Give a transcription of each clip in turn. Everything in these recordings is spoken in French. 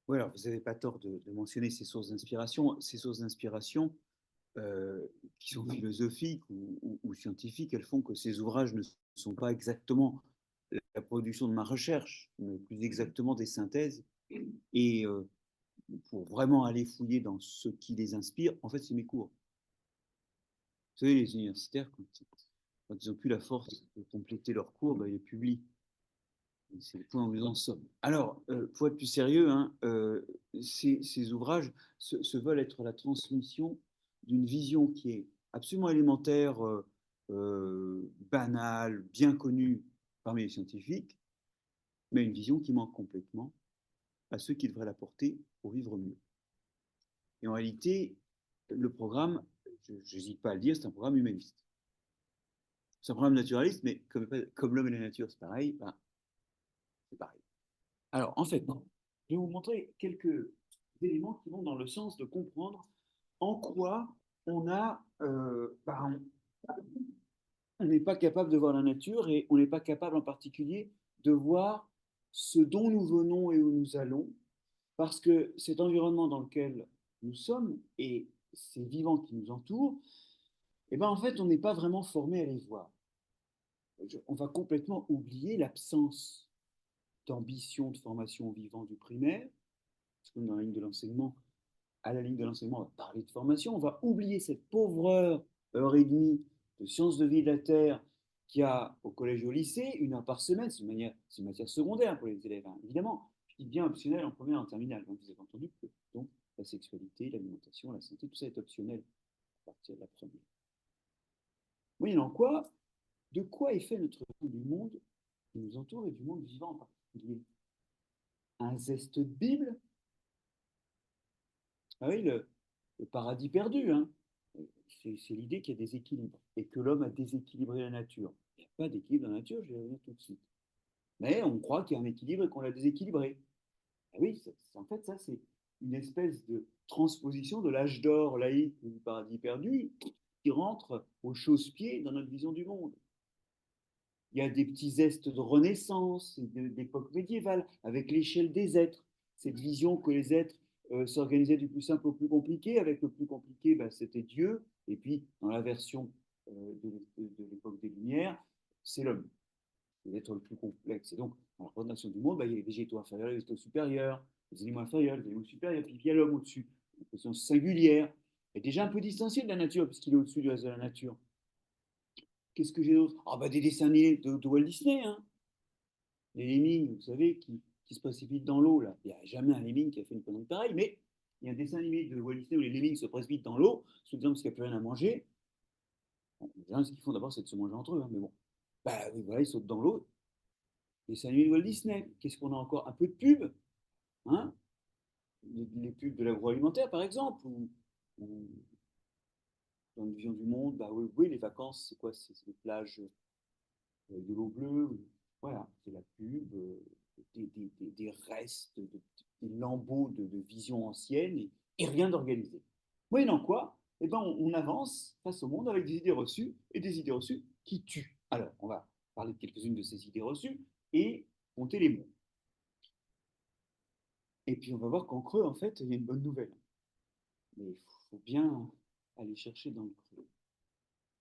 Oui, alors vous n'avez pas tort de mentionner ces sources d'inspiration. Ces sources d'inspiration, euh, qui sont philosophiques ou scientifiques, elles font que ces ouvrages ne sont pas exactement la production de ma recherche, mais plus exactement des synthèses. Et pour vraiment aller fouiller dans ce qui les inspire, en fait, c'est mes cours. Vous savez, les universitaires, quand ils n'ont plus la force de compléter leurs cours, ben, ils les publient. C'est le point où nous en sommes. Alors, pour être plus sérieux, hein, ces ouvrages se veulent être la transmission d'une vision qui est absolument élémentaire, banale, bien connue parmi les scientifiques, mais une vision qui manque complètement à ceux qui devraient la porter pour vivre mieux. Et en réalité, le programme, je n'hésite pas à le dire, c'est un programme humaniste. C'est un programme naturaliste, mais comme l'homme et la nature, c'est pareil, ben, c'est pareil. Alors, en fait, non. Je vais vous montrer quelques éléments qui vont dans le sens de comprendre en quoi on n'est pas capable de voir la nature et on n'est pas capable en particulier de voir ce dont nous venons et où nous allons, parce que cet environnement dans lequel nous sommes et ces vivants qui nous entourent, eh ben, en fait, on n'est pas vraiment formé à les voir. On va complètement oublier l'absence d'ambition de formation au vivant du primaire, parce que dans la ligne de l'enseignement, à la ligne de l'enseignement, on va parler de formation, on va oublier cette pauvre heure et demie de sciences de vie de la Terre qu'il y a au collège et au lycée, 1 heure par semaine, c'est une matière secondaire pour les élèves, hein, évidemment, puis bien optionnel en première et en terminale. Donc vous avez entendu que donc, la sexualité, l'alimentation, la santé, tout ça est optionnel à partir de la première. Moyennant quoi, de quoi est fait notre vision du monde qui nous entoure et du monde vivant en particulier? Un zeste de Bible. Ah oui, le paradis perdu, hein. C'est l'idée qu'il y a des équilibres et que l'homme a déséquilibré la nature. Il n'y a pas d'équilibre dans la nature, je vais y revenir tout de suite. Mais on croit qu'il y a un équilibre et qu'on l'a déséquilibré. Ah oui, en fait, ça, c'est une espèce de transposition de l'âge d'or laïque du paradis perdu qui rentre au chausse-pied dans notre vision du monde. Il y a des petits zestes de renaissance, d'époque médiévale, avec l'échelle des êtres. Cette vision que les êtres s'organisaient du plus simple au plus compliqué. Avec le plus compliqué, ben, c'était Dieu. Et puis, dans la version de l'époque des Lumières, c'est l'homme, l'être le plus complexe. Et donc, dans la représentation du monde, ben, il y a les végétaux inférieurs, les végétaux supérieurs, les animaux inférieurs, les animaux supérieurs, puis il y a l'homme au-dessus. Une question singulière. Il est déjà un peu distancié de la nature, puisqu'il est au-dessus du reste de la nature. Qu'est-ce que j'ai d'autre? Ah, bah, des dessins animés de Walt Disney, hein. Les lemmings, vous savez, qui se précipitent dans l'eau, là. Il n'y a jamais un lemming qui a fait une connerie pareille, mais il y a un dessin animé de Walt Disney où les lemmings se précipitent dans l'eau, soi-disant parce qu'il n'y a plus rien à manger. Bon, ce qu'ils font d'abord, c'est de se manger entre eux, hein, mais bon. Bah oui, voilà, ils sautent dans l'eau. Dessin animé de Walt Disney. Qu'est-ce qu'on a encore? Un peu de pub, hein? Les pubs de l'agroalimentaire, par exemple, ou dans une vision du monde, bah oui, oui, les vacances, c'est quoi? C'est les plages de l'eau bleue. Voilà, c'est la pub, des restes, des lambeaux de vision ancienne et rien d'organisé. Moyennant quoi, eh ben, on avance face au monde avec des idées reçues et des idées reçues qui tuent. Alors, on va parler de quelques-unes de ces idées reçues et compter les mots. Et puis, on va voir qu'en creux, en fait, il y a une bonne nouvelle. Mais il faut bien aller chercher dans le creux.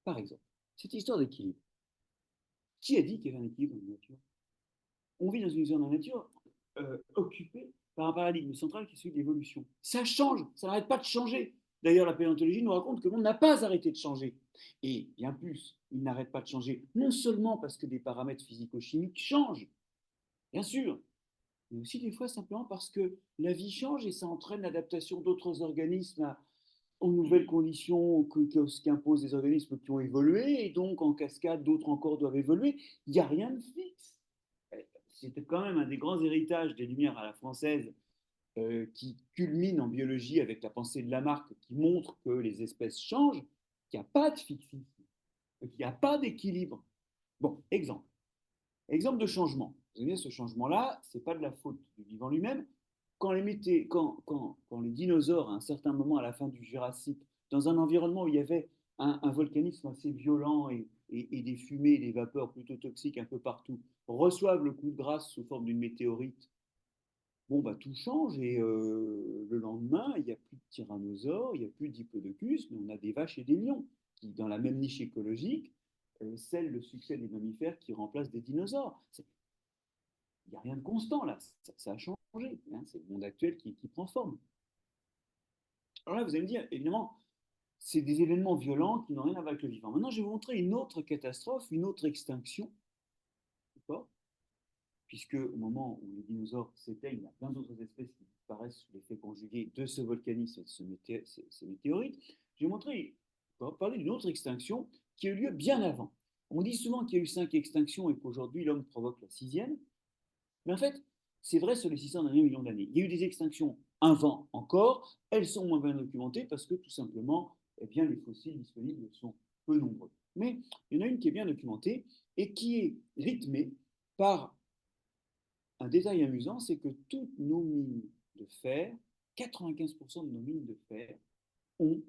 Par exemple, cette histoire d'équilibre. Qui a dit qu'il y avait un équilibre dans la nature? On vit dans une zone de la nature occupée par un paradigme central qui est celui de l'évolution. Ça change, ça n'arrête pas de changer. D'ailleurs, la paléontologie nous raconte que le monde n'a pas arrêté de changer. Et bien plus, il n'arrête pas de changer, non seulement parce que des paramètres physico-chimiques changent, bien sûr, mais aussi des fois simplement parce que la vie change et ça entraîne l'adaptation d'autres organismes aux nouvelles conditions qu'imposent des organismes qui ont évolué, et donc en cascade, d'autres encore doivent évoluer. Il n'y a rien de fixe. C'était quand même un des grands héritages des Lumières à la française qui culmine en biologie avec la pensée de Lamarck qui montre que les espèces changent, qu'il n'y a pas de fixisme, qu'il n'y a pas d'équilibre. Bon, exemple. Exemple de changement. Vous savez, ce changement-là, ce n'est pas de la faute du vivant lui-même. Quand les dinosaures, à un certain moment à la fin du Jurassique, dans un environnement où il y avait un volcanisme assez violent et des fumées et des vapeurs plutôt toxiques un peu partout, reçoivent le coup de grâce sous forme d'une météorite bon, bah, tout change et le lendemain, il n'y a plus de tyrannosaures, il n'y a plus de diplodocus, mais on a des vaches et des lions qui, dans la même niche écologique, scellent le succès des mammifères qui remplacent des dinosaures. Il n'y a rien de constant là, ça a changé, hein, c'est le monde actuel qui prend forme. Alors là, vous allez me dire, évidemment, c'est des événements violents qui n'ont rien à voir avec le vivant. Maintenant, je vais vous montrer une autre catastrophe, une autre extinction, d'accord, puisque au moment où les dinosaures s'éteignent, il y a plein d'autres espèces qui disparaissent sous l'effet conjugué de ce volcanisme et de ces météorites. Je vais montrer, parler d'une autre extinction qui a eu lieu bien avant. On dit souvent qu'il y a eu 5 extinctions et qu'aujourd'hui l'homme provoque la sixième, mais en fait, c'est vrai sur les 600 derniers millions d'années. Il y a eu des extinctions avant encore, elles sont moins bien documentées parce que tout simplement, eh bien, les fossiles disponibles sont peu nombreux. Mais il y en a une qui est bien documentée et qui est rythmée par un détail amusant, c'est que toutes nos mines de fer, 95% de nos mines de fer, ont,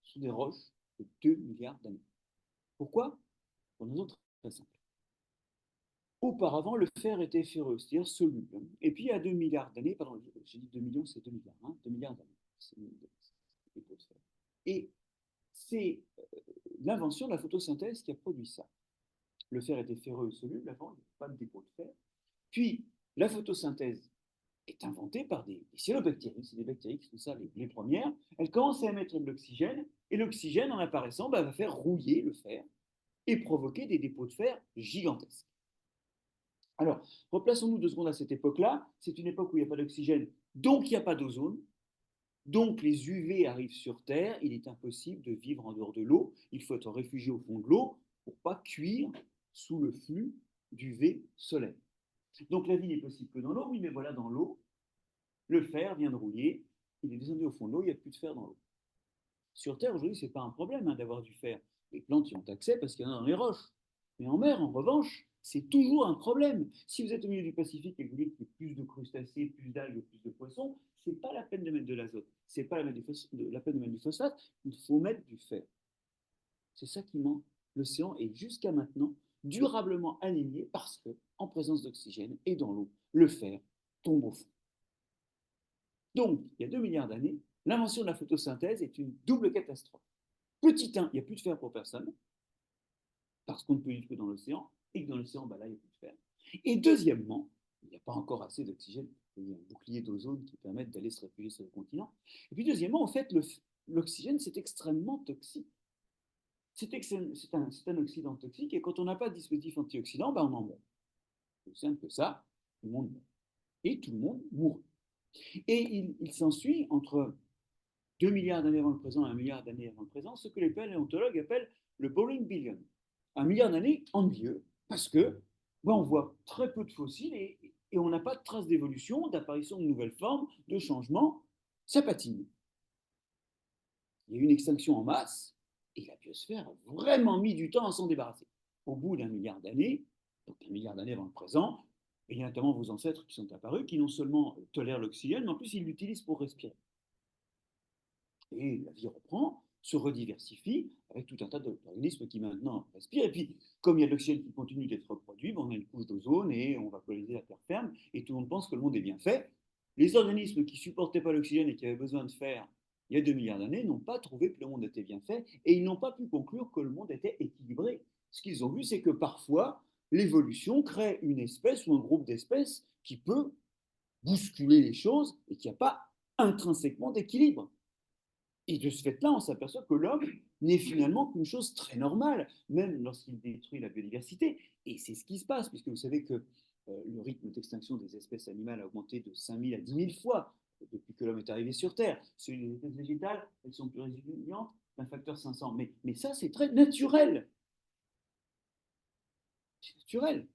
sont des roches de 2 milliards d'années. Pourquoi? Pour une raison très simple. Auparavant, le fer était ferreux, c'est-à-dire soluble. Et puis, il y a 2 milliards d'années, pardon, j'ai dit 2 millions, c'est 2 milliards, hein, 2 milliards d'années, c'est des pots de fer. Et c'est l'invention de la photosynthèse qui a produit ça. Le fer était ferreux et soluble avant, il n'y avait pas de dépôt de fer. Puis, la photosynthèse est inventée par des cyanobactéries, c'est des bactéries qui sont ça les premières. Elles commencent à émettre de l'oxygène, et l'oxygène, en apparaissant, va faire rouiller le fer et provoquer des dépôts de fer gigantesques. Alors, replaçons-nous 2 secondes à cette époque-là. C'est une époque où il n'y a pas d'oxygène, donc il n'y a pas d'ozone. Donc les UV arrivent sur Terre, il est impossible de vivre en dehors de l'eau. Il faut être réfugié au fond de l'eau pour ne pas cuire sous le flux d'UV soleil. Donc la vie n'est possible que dans l'eau, oui, mais voilà, dans l'eau, le fer vient de rouiller, il est descendu au fond de l'eau, il n'y a plus de fer dans l'eau. Sur Terre, aujourd'hui, ce n'est pas un problème d'avoir du fer. Les plantes y ont accès parce qu'il y en a dans les roches. Mais en mer, en revanche, c'est toujours un problème. Si vous êtes au milieu du Pacifique et que vous voulez qu'il y ait plus de crustacés, plus d'algues, plus de poissons, ce n'est pas la peine de mettre de l'azote. Ce n'est pas la peine de mettre du phosphate, il faut mettre du fer. C'est ça qui manque. L'océan est jusqu'à maintenant durablement anémié parce que, en présence d'oxygène et dans l'eau, le fer tombe au fond. Donc, il y a 2 milliards d'années, l'invention de la photosynthèse est une double catastrophe. Petit 1, il n'y a plus de fer pour personne, parce qu'on ne peut vivre que dans l'océan, et que dans l'océan, bah là, il n'y a plus de fer. Et deuxièmement, il n'y a pas encore assez d'oxygène, il y a un bouclier d'ozone qui permet d'aller se réfugier sur le continent. Et puis deuxièmement, en fait, l'oxygène, c'est extrêmement toxique. C'est un oxydant toxique, et quand on n'a pas de dispositif antioxydant, bah on en meurt. C'est aussi simple que ça, tout le monde meurt. Et tout le monde mourra. Et il s'ensuit, entre 2 milliards d'années avant le présent et 1 milliard d'années avant le présent, ce que les paléontologues appellent le Bowling Billion. 1 milliard d'années ennuyeux, parce que on voit très peu de fossiles et on n'a pas de traces d'évolution, d'apparition de nouvelles formes, de changements. Ça patine. Il y a eu une extinction en masse et la biosphère a vraiment mis du temps à s'en débarrasser. Au bout d'1 milliard d'années, donc 1 milliard d'années avant le présent, il y a notamment vos ancêtres qui sont apparus, qui non seulement tolèrent l'oxygène, mais en plus ils l'utilisent pour respirer. Et la vie reprend, se rediversifie, avec tout un tas d'organismes qui maintenant respirent. Et puis, comme il y a de l'oxygène qui continue d'être reproduit, on a une couche d'ozone et on va coloniser la terre ferme, et tout le monde pense que le monde est bien fait. Les organismes qui ne supportaient pas l'oxygène et qui avaient besoin de fer il y a 2 milliards d'années n'ont pas trouvé que le monde était bien fait, et ils n'ont pas pu conclure que le monde était équilibré. Ce qu'ils ont vu, c'est que parfois, l'évolution crée une espèce ou un groupe d'espèces qui peut bousculer les choses et qui n'a pas intrinsèquement d'équilibre. Et de ce fait-là, on s'aperçoit que l'homme n'est finalement qu'une chose très normale, même lorsqu'il détruit la biodiversité. Et c'est ce qui se passe, puisque vous savez que le rythme d'extinction des espèces animales a augmenté de 5000 à 10 000 fois depuis que l'homme est arrivé sur Terre. Celui des espèces végétales, elles sont plus résilientes d'un facteur 500. Mais ça, c'est très naturel. C'est naturel.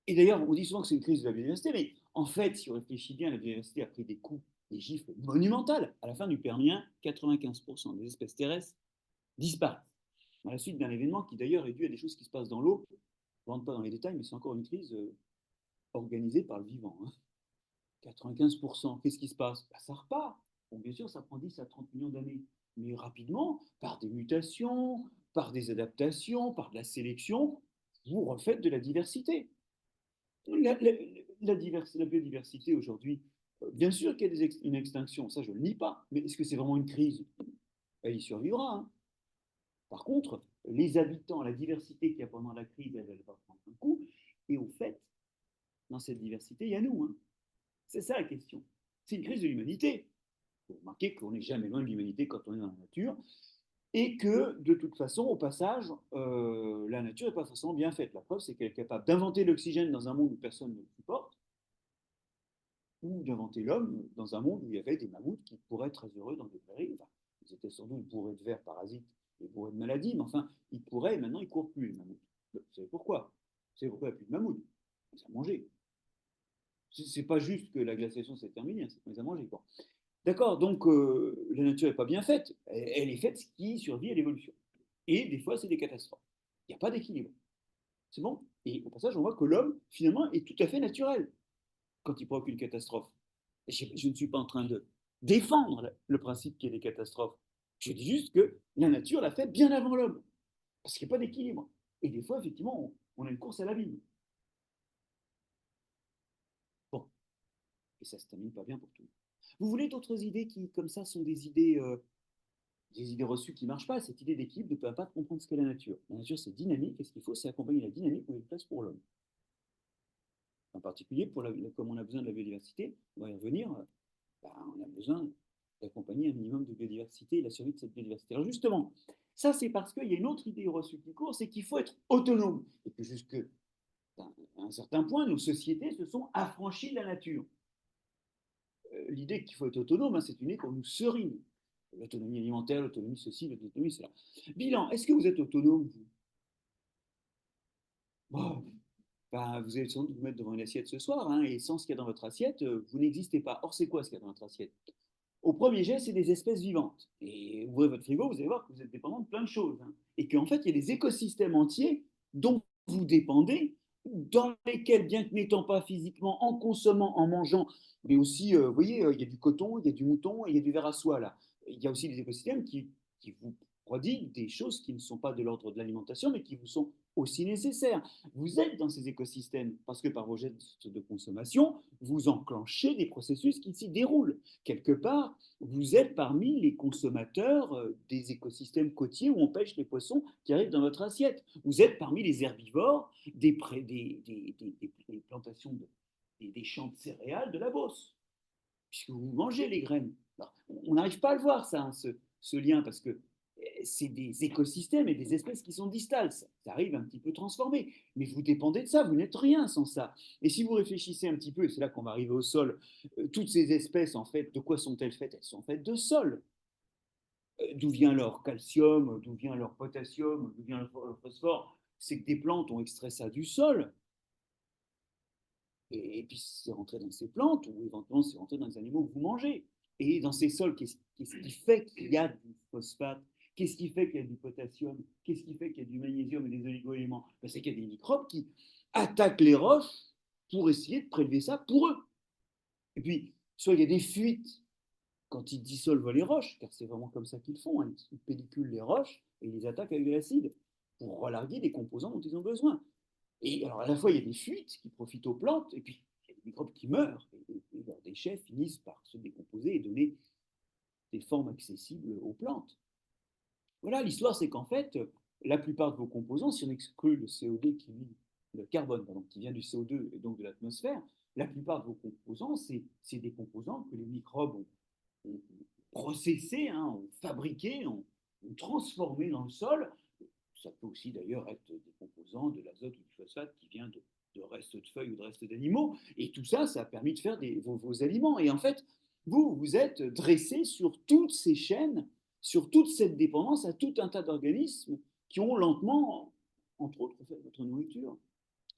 Et d'ailleurs, on dit souvent que c'est une crise de la biodiversité, mais en fait, si on réfléchit bien, la biodiversité a pris des coups, des gifles monumentales. À la fin du Permien, 95% des espèces terrestres disparaissent. À la suite d'un événement qui d'ailleurs est dû à des choses qui se passent dans l'eau. Je ne rentre pas dans les détails, mais c'est encore une crise organisée par le vivant. 95%, qu'est-ce qui se passe? Ça repart. Bon, bien sûr, ça prend 10 à 30 millions d'années, mais rapidement, par des mutations, par des adaptations, par de la sélection, vous refaites de la diversité. la biodiversité aujourd'hui, bien sûr qu'il y a une extinction, ça je ne le nie pas, mais est-ce que c'est vraiment une crise? Elle y survivra, hein. Par contre, les habitants, la diversité qu'il y a pendant la crise, elle va prendre un coup. Et au fait, dans cette diversité, il y a nous, hein. C'est ça la question. C'est une crise de l'humanité. Il faut remarquer qu'on n'est jamais loin de l'humanité quand on est dans la nature. Et que, de toute façon, au passage, la nature n'est pas forcément bien faite. La preuve, c'est qu'elle est capable d'inventer l'oxygène dans un monde où personne ne le supporte, ou d'inventer l'homme dans un monde où il y avait des mammouths qui pourraient être très heureux dans des prairies. Enfin, ils étaient sans doute bourrés de vers parasites et bourrés de maladies, mais enfin, ils pourraient, maintenant, ils ne courent plus, les mammouths. Vous savez pourquoi? Vous savez pourquoi il n'y a plus de mammouths? Ils ont mangé. C'est pas juste que la glaciation s'est terminée, c'est qu'on les a mangés. Bon. D'accord, donc la nature n'est pas bien faite. Elle est faite ce qui survit à l'évolution. Et des fois, c'est des catastrophes. Il n'y a pas d'équilibre. C'est bon? Et au passage, on voit que l'homme, finalement, est tout à fait naturel quand il provoque une catastrophe. Je ne suis pas en train de défendre le principe qu'il y ait des catastrophes. Je dis juste que la nature l'a fait bien avant l'homme. Parce qu'il n'y a pas d'équilibre. Et des fois, effectivement, on a une course à l'abîme. Bon, et ça ne se termine pas bien pour tout le monde. Vous voulez d'autres idées qui, comme ça, sont des idées reçues qui ne marchent pas? Cette idée d'équilibre ne peut pas comprendre ce qu'est la nature. La nature, c'est dynamique, et ce qu'il faut, c'est accompagner la dynamique où il y a une place pour l'homme. En particulier, comme on a besoin de la biodiversité, on va y revenir, on a besoin d'accompagner un minimum de biodiversité et la survie de cette biodiversité. Alors justement, ça c'est parce qu'il y a une autre idée reçue qui court, c'est qu'il faut être autonome. Et que jusqu'à un certain point, nos sociétés se sont affranchies de la nature. L'idée qu'il faut être autonome, hein, c'est une idée qu'on nous serine. L'autonomie alimentaire, l'autonomie ceci, l'autonomie cela. Bilan, est-ce que vous êtes autonome, vous? Bon, ben, vous allez sans doute vous mettre devant une assiette ce soir, hein, et sans ce qu'il y a dans votre assiette, vous n'existez pas. Or, c'est quoi ce qu'il y a dans votre assiette? Au premier jet, c'est des espèces vivantes. Et ouvrez votre frigo, vous allez voir que vous êtes dépendant de plein de choses, hein. Et qu'en fait, il y a des écosystèmes entiers dont vous dépendez, dans lesquels, bien que n'étant pas physiquement, en consommant, en mangeant, mais aussi, vous voyez, il y a du coton, il y a du mouton, et il y a du ver à soie là. Il y a aussi des écosystèmes qui vous prodiguent des choses qui ne sont pas de l'ordre de l'alimentation, mais qui vous sont aussi nécessaires. Vous êtes dans ces écosystèmes parce que par vos gestes de consommation, vous enclenchez des processus qui s'y déroulent. Quelque part, vous êtes parmi les consommateurs des écosystèmes côtiers où on pêche les poissons qui arrivent dans votre assiette. Vous êtes parmi les herbivores des plantations, des champs de céréales de la Beauce, puisque vous mangez les graines. Alors, on n'arrive pas à le voir, ça, hein, ce lien, parce que c'est des écosystèmes et des espèces qui sont distales. Ça arrive un petit peu transformé. Mais vous dépendez de ça, vous n'êtes rien sans ça. Et si vous réfléchissez un petit peu, et c'est là qu'on va arriver au sol, toutes ces espèces, en fait, de quoi sont-elles faites? Elles sont faites de sol. D'où vient leur calcium, d'où vient leur potassium, d'où vient leur phosphore? C'est que des plantes ont extrait ça du sol. Et puis c'est rentré dans ces plantes, ou éventuellement c'est rentré dans les animaux que vous mangez. Et dans ces sols, qu'est-ce qui fait qu'il y a du phosphate? Qu'est-ce qui fait qu'il y a du potassium? Qu'est-ce qui fait qu'il y a du magnésium et des oligo-éléments? Ben, c'est qu'il y a des microbes qui attaquent les roches pour essayer de prélever ça pour eux. Et puis, soit il y a des fuites quand ils dissolvent les roches, car c'est vraiment comme ça qu'ils font, hein. Ils pelliculent les roches et ils les attaquent avec de l'acide pour relarguer des composants dont ils ont besoin. Et alors, à la fois, il y a des fuites qui profitent aux plantes, et puis il y a des microbes qui meurent, et leurs déchets finissent par se décomposer et donner des formes accessibles aux plantes. Voilà, l'histoire, c'est qu'en fait, la plupart de vos composants, si on exclut le CO2 le carbone, pardon, qui vient du CO2 et donc de l'atmosphère, la plupart de vos composants, c'est des composants que les microbes ont processés, hein, ont fabriqués, ont transformés dans le sol. Ça peut aussi d'ailleurs être des composants de l'azote ou du phosphate qui vient de restes de feuilles ou de restes d'animaux. Et tout ça, ça a permis de faire vos aliments. Et en fait, vous êtes dressé sur toutes ces chaînes, sur toute cette dépendance à tout un tas d'organismes qui ont lentement, entre autres, fait votre nourriture.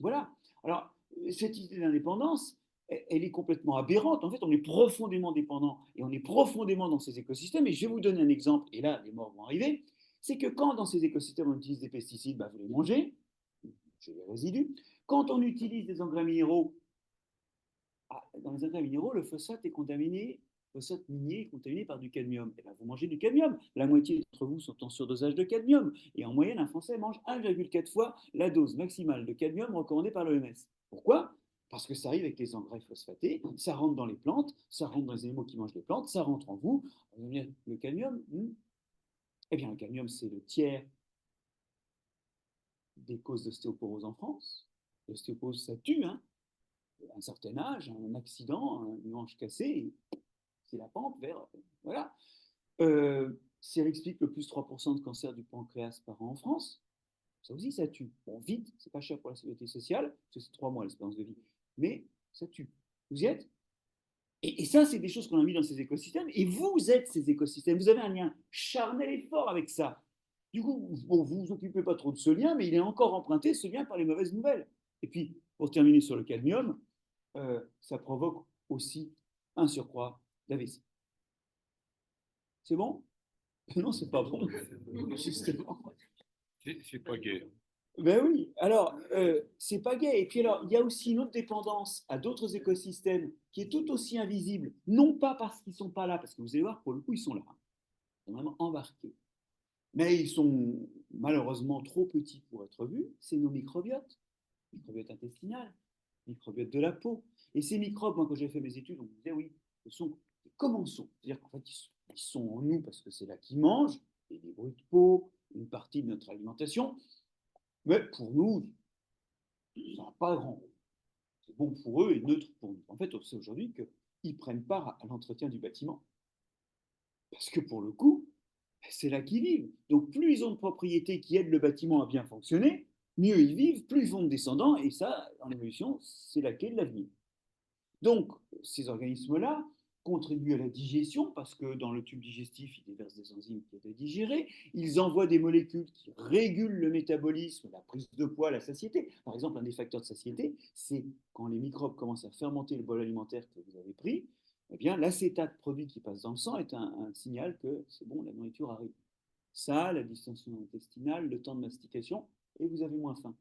Voilà. Alors, cette idée d'indépendance, elle est complètement aberrante. En fait, on est profondément dépendant et on est profondément dans ces écosystèmes. Et je vais vous donner un exemple, et là, les morts vont arriver. C'est que quand dans ces écosystèmes on utilise des pesticides, bah, vous les mangez, c'est les résidus. Quand on utilise des engrais minéraux, dans les engrais minéraux, le phosphate est contaminé, le phosphate minier est contaminé par du cadmium. Et bien, vous mangez du cadmium. La moitié d'entre vous sont en surdosage de cadmium. Et en moyenne, un Français mange 1,4 fois la dose maximale de cadmium recommandée par l'OMS. Pourquoi? Parce que ça arrive avec les engrais phosphatés, ça rentre dans les plantes, ça rentre dans les animaux qui mangent les plantes, ça rentre en vous. Le cadmium, eh bien, le cadmium, c'est le tiers des causes d'ostéoporose en France. L'ostéoporose, ça tue, hein. À un certain âge, un accident, une hanche cassée, c'est la pente vers. Voilà. Ça explique le plus 3% de cancer du pancréas par an en France. Ça aussi, ça tue. Bon, vite, c'est pas cher pour la sécurité sociale, parce que c'est 3 mois l'espérance de vie, mais ça tue. Vous y êtes? Et ça, c'est des choses qu'on a mis dans ces écosystèmes, et vous êtes ces écosystèmes. Vous avez un lien charnel et fort avec ça. Du coup, bon, vous vous occupez pas trop de ce lien, mais il est encore emprunté, ce lien, par les mauvaises nouvelles. Et puis, pour terminer sur le cadmium, ça provoque aussi un surcroît d'AVC. C'est bon? Non, c'est pas bon. Justement. C'est pas gai. Ben oui, alors, c'est pas gay. Et puis alors, il y a aussi une autre dépendance à d'autres écosystèmes qui est tout aussi invisible, non pas parce qu'ils sont pas là, parce que vous allez voir, pour le coup, ils sont là. Ils sont vraiment embarqués. Mais ils sont malheureusement trop petits pour être vus, c'est nos microbiotes. Microbiote intestinal, microbiote de la peau. Et ces microbes, moi, quand j'ai fait mes études, on me disait, oui, commençons. C'est-à-dire qu'en fait, ils sont en nous parce que c'est là qu'ils mangent, et des bruits de peau, une partie de notre alimentation. Mais pour nous, ça n'a pas grand rôle. C'est bon pour eux et neutre pour nous. En fait, on sait aujourd'hui qu'ils prennent part à l'entretien du bâtiment. Parce que pour le coup, c'est là qu'ils vivent. Donc plus ils ont de propriétés qui aident le bâtiment à bien fonctionner, mieux ils vivent, plus ils font de descendants, et ça, en évolution, c'est la clé de l'avenir. Donc, ces organismes-là contribuent à la digestion parce que dans le tube digestif, ils déversent des enzymes qui aident à digérer. Ils envoient des molécules qui régulent le métabolisme, la prise de poids, la satiété. Par exemple, un des facteurs de satiété, c'est quand les microbes commencent à fermenter le bol alimentaire que vous avez pris, eh bien, l'acétate produit qui passe dans le sang est un signal que c'est bon, la nourriture arrive. Ça, la distension intestinale, le temps de mastication, et vous avez moins faim.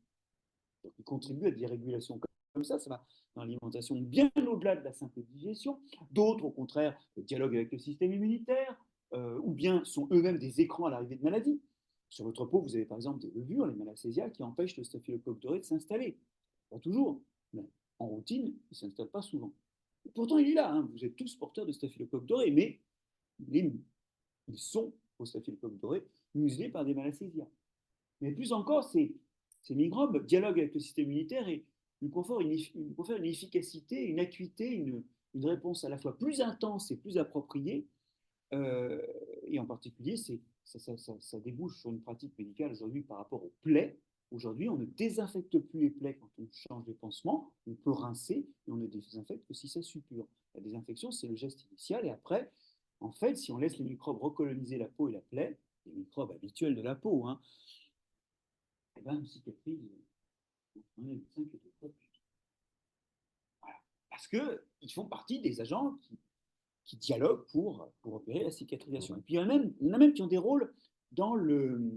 Donc, il contribue à des régulations comme ça va dans l'alimentation bien au-delà de la simple digestion. D'autres, au contraire, dialoguent avec le système immunitaire, ou bien sont eux-mêmes des écrans à l'arrivée de maladies. Sur votre peau, vous avez par exemple des levures, les malacésia, qui empêchent le staphylocoque doré de s'installer. Pas toujours, mais en routine, il ne s'installe pas souvent. Et pourtant, il est là, hein. Vous êtes tous porteurs de staphylocoque doré, mais ils sont au staphylocoque doré muselés par des malacésias. Mais plus encore, ces microbes dialoguent avec le système immunitaire et nous confèrent une efficacité, une acuité, une réponse à la fois plus intense et plus appropriée. Euh, et en particulier, ça débouche sur une pratique médicale aujourd'hui par rapport aux plaies. Aujourd'hui, on ne désinfecte plus les plaies quand on change de pansement. On peut rincer, mais on ne désinfecte que si ça suppure. La désinfection, c'est le geste initial. Et après, en fait, si on laisse les microbes recoloniser la peau et la plaie, les microbes habituels de la peau, hein, eh ben, une cicatrice, on est médecin que de fois plus. Voilà. Parce qu'ils font partie des agents qui dialoguent pour opérer la cicatrisation. Et puis il y en a même qui ont des rôles dans le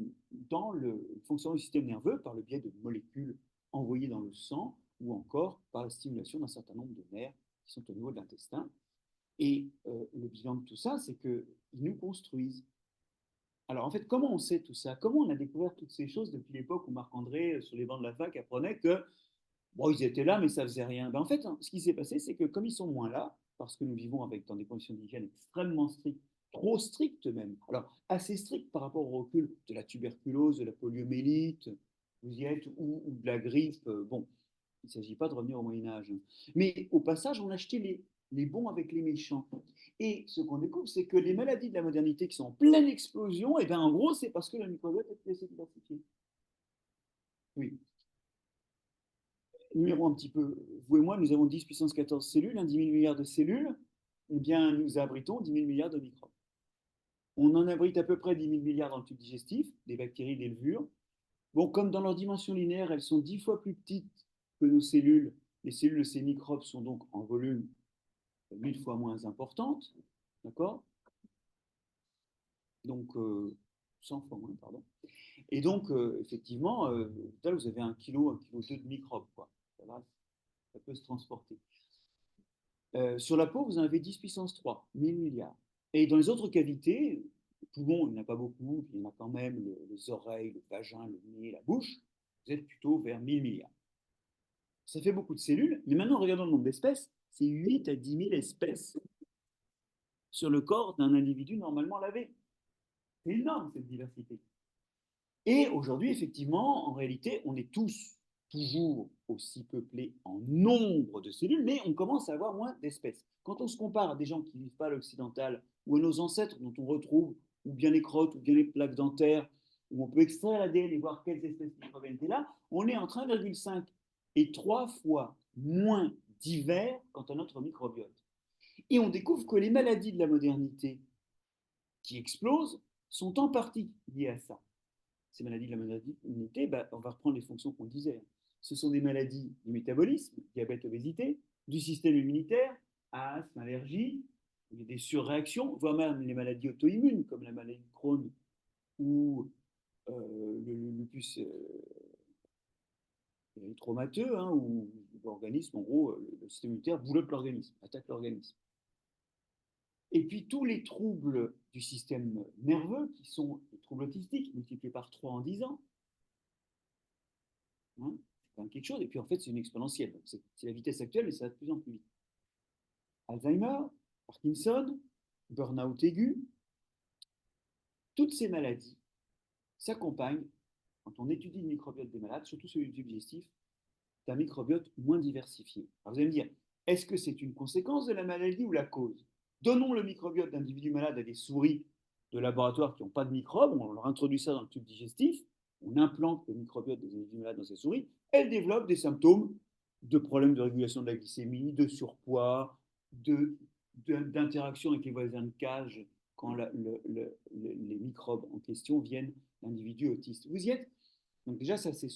fonctionnement du système nerveux par le biais de molécules envoyées dans le sang ou encore par la stimulation d'un certain nombre de nerfs qui sont au niveau de l'intestin. Et le bilan de tout ça, c'est qu'ils nous construisent. Alors en fait, comment on sait tout ça? Comment on a découvert toutes ces choses depuis l'époque où Marc-André, sur les bancs de la fac, apprenait que bon, ils étaient là, mais ça faisait rien. Ben, en fait, hein, ce qui s'est passé, c'est que comme ils sont moins là, parce que nous vivons avec, dans des conditions d'hygiène extrêmement strictes, trop strictes même, alors assez strictes par rapport au recul de la tuberculose, de la poliomyélite, vous y êtes, ou de la grippe, bon, il ne s'agit pas de revenir au Moyen-Âge. Mais au passage, on achetait les bons avec les méchants. Et ce qu'on découvre, c'est que les maladies de la modernité qui sont en pleine explosion, et ben en gros, c'est parce que le microbiote est laissé diversifié. Oui. Numéro un petit peu, vous et moi, nous avons 10 puissance 14 cellules, 10 000 milliards de cellules, eh bien, nous abritons 10 000 milliards de microbes. On en abrite à peu près 10 000 milliards dans le tube digestif, des bactéries, des levures. Bon, comme dans leur dimension linéaire, elles sont 10 fois plus petites que nos cellules, les cellules de ces microbes sont donc en volume 1000 fois moins importantes, d'accord? Donc, 100 fois moins, pardon. Et donc, effectivement, là, vous avez 1 kg, 1,2 kg de microbes, quoi. Ça peut se transporter. Sur la peau, vous en avez 10 puissance 3, 1000 milliards. Et dans les autres cavités, le poumon, il n'y en a pas beaucoup, puis il y en a quand même les oreilles, le vagin, le nez, la bouche, vous êtes plutôt vers 1000 milliards. Ça fait beaucoup de cellules, mais maintenant, regardons le nombre d'espèces. C'est 8 à 10 000 espèces sur le corps d'un individu normalement lavé. C'est énorme, cette diversité. Et aujourd'hui, effectivement, en réalité, on est tous toujours aussi peuplés en nombre de cellules, mais on commence à avoir moins d'espèces. Quand on se compare à des gens qui ne vivent pas à l'occidental, ou à nos ancêtres dont on retrouve ou bien les crottes, ou bien les plaques dentaires, où on peut extraire l'ADN et voir quelles espèces microbiennes étaient là, on est entre 1,5 et 3 fois moins divers quant à notre microbiote. Et on découvre que les maladies de la modernité qui explosent sont en partie liées à ça. Ces maladies de la modernité, on va reprendre les fonctions qu'on disait. Ce sont des maladies du métabolisme, diabète, obésité, du système immunitaire, asthme, allergie, il y a des surréactions, voire même les maladies auto-immunes, comme la maladie de Crohn ou le lupus traumateux, hein, où l'organisme, en gros, le système immunitaire boulotte l'organisme, attaque l'organisme. Et puis tous les troubles du système nerveux, qui sont les troubles autistiques, multipliés par 3 en 10 ans, hein, c'est quand même quelque chose. Et puis en fait, c'est une exponentielle. C'est la vitesse actuelle, mais ça va de plus en plus vite. Alzheimer, Parkinson, burn-out aigu, toutes ces maladies s'accompagnent, quand on étudie le microbiote des malades, surtout celui du digestif, d'un microbiote moins diversifié. Alors vous allez me dire, est-ce que c'est une conséquence de la maladie ou la cause? Donnons le microbiote d'individus malades à des souris de laboratoire qui n'ont pas de microbes, on leur introduit ça dans le tube digestif, on implante le microbiote des individus malades dans ces souris, elles développent des symptômes de problèmes de régulation de la glycémie, de surpoids, d'interaction avec les voisins de cage quand les microbes en question viennent d'individus autistes. Vous y êtes? Donc déjà, ça c'est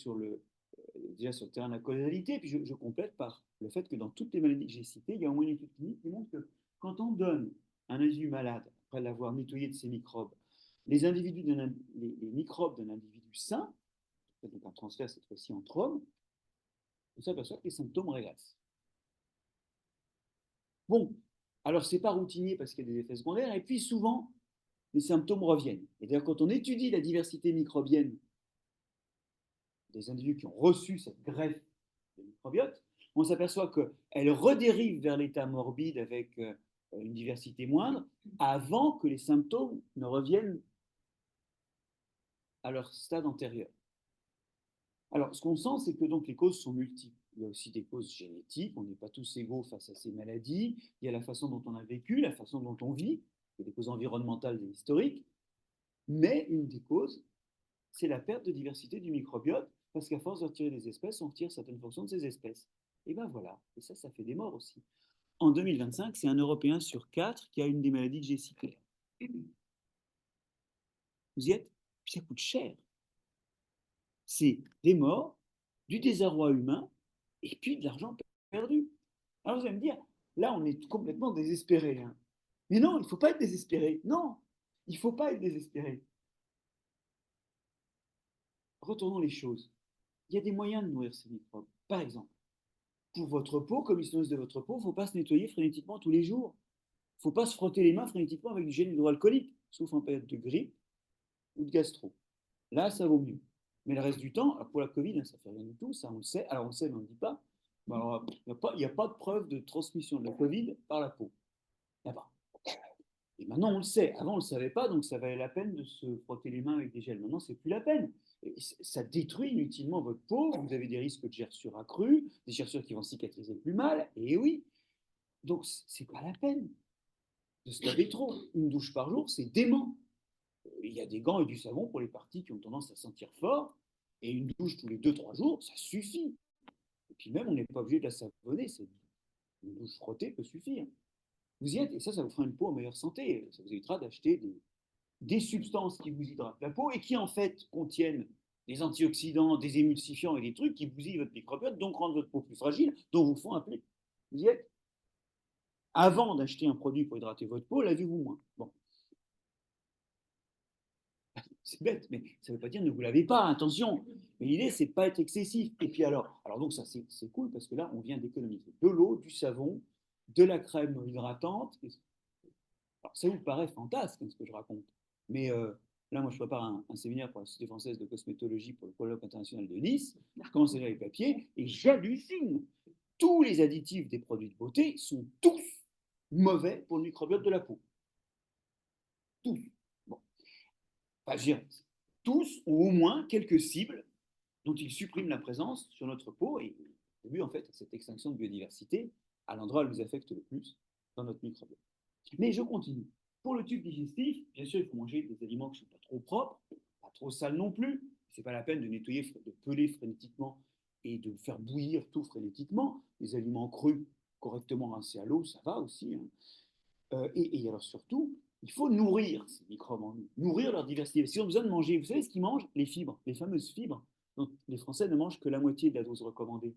déjà sur le terrain de la causalité, puis je complète par le fait que dans toutes les maladies que j'ai citées, il y a au moins une étude clinique qui montre que quand on donne un individu malade, après l'avoir nettoyé de ses microbes, les microbes d'un individu sain, donc un transfert cette fois-ci entre hommes, on s'aperçoit que les symptômes régressent. Bon, alors c'est pas routinier parce qu'il y a des effets secondaires, et puis souvent, les symptômes reviennent. Et d'ailleurs, quand on étudie la diversité microbienne des individus qui ont reçu cette greffe de microbiote, on s'aperçoit qu'elle redérive vers l'état morbide avec une diversité moindre avant que les symptômes ne reviennent à leur stade antérieur. Alors, ce qu'on sent, c'est que donc les causes sont multiples. Il y a aussi des causes génétiques, on n'est pas tous égaux face à ces maladies. Il y a la façon dont on a vécu, la façon dont on vit, il y a des causes environnementales et historiques. Mais une des causes, c'est la perte de diversité du microbiote, parce qu'à force de retirer des espèces, on retire certaines fonctions de ces espèces. Et ben voilà, et ça fait des morts aussi. En 2025, c'est un Européen sur 4 qui a une des maladies que j'ai citées. Vous y êtes? Puis ça coûte cher. C'est des morts, du désarroi humain, et puis de l'argent perdu. Alors vous allez me dire, là on est complètement désespéré. Hein. Mais non, il ne faut pas être désespéré. Non, il ne faut pas être désespéré. Retournons les choses. Il y a des moyens de nourrir ces microbes. Par exemple, pour votre peau, comme ils se nourrissent de votre peau, il ne faut pas se nettoyer frénétiquement tous les jours. Il ne faut pas se frotter les mains frénétiquement avec du gel hydroalcoolique, sauf en période de grippe ou de gastro. Là, ça vaut mieux. Mais le reste du temps, pour la Covid, ça ne fait rien du tout, ça on le sait. Alors on le sait, mais on ne le dit pas. Il n'y a pas de preuve de transmission de la Covid par la peau. Il n'y a pas. Et maintenant, on le sait. Avant, on ne le savait pas, donc ça valait la peine de se frotter les mains avec des gels. Maintenant, c'est plus la peine. Et ça détruit inutilement votre peau. Vous avez des risques de gerçures accrues, des gerçures qui vont cicatriser plus mal. Et oui. Donc, c'est pas la peine de se laver trop. Une douche par jour, c'est dément. Il y a des gants et du savon pour les parties qui ont tendance à sentir fort. Et une douche tous les 2-3 jours, ça suffit. Et puis même, on n'est pas obligé de la savonner. Une douche frottée peut suffire. Vous y êtes, et ça vous fera une peau en meilleure santé. Ça vous évitera d'acheter des substances qui vous hydratent la peau et qui en fait contiennent des antioxydants, des émulsifiants et des trucs qui bousillent votre microbiote, donc rendent votre peau plus fragile, donc vous font un pli. Vous y êtes? Avant d'acheter un produit pour hydrater votre peau, lavez-vous moins. Bon. C'est bête, mais ça ne veut pas dire ne vous lavez pas, attention. Mais l'idée, c'est de ne pas être excessif. Et puis alors donc ça c'est cool parce que là, on vient d'économiser de l'eau, du savon, de la crème hydratante. Alors, ça vous paraît fantasque, ce que je raconte. Mais Là, moi, je prépare un séminaire pour la Société française de cosmétologie pour le colloque international de Nice. Je commence à lire les papiers et j'hallucine. Tous les additifs des produits de beauté sont tous mauvais pour le microbiote de la peau. Tous. Bon. Enfin, je dirais, tous ont au moins quelques cibles dont ils suppriment la présence sur notre peau. Et le but, en fait, cette extinction de biodiversité à l'endroit où elle nous affecte le plus dans notre microbiote. Mais je continue. Pour le tube digestif, bien sûr, il faut manger des aliments qui ne sont pas trop propres, pas trop sales non plus. Ce n'est pas la peine de nettoyer, de peler frénétiquement et de faire bouillir tout frénétiquement. Les aliments crus, correctement rincés à l'eau, ça va aussi. Hein. Et alors surtout, il faut nourrir ces microbes en nous, nourrir leur diversité. Si on a besoin de manger, vous savez ce qu'ils mangent? Les fibres, les fameuses fibres dont les Français ne mangent que la moitié de la dose recommandée.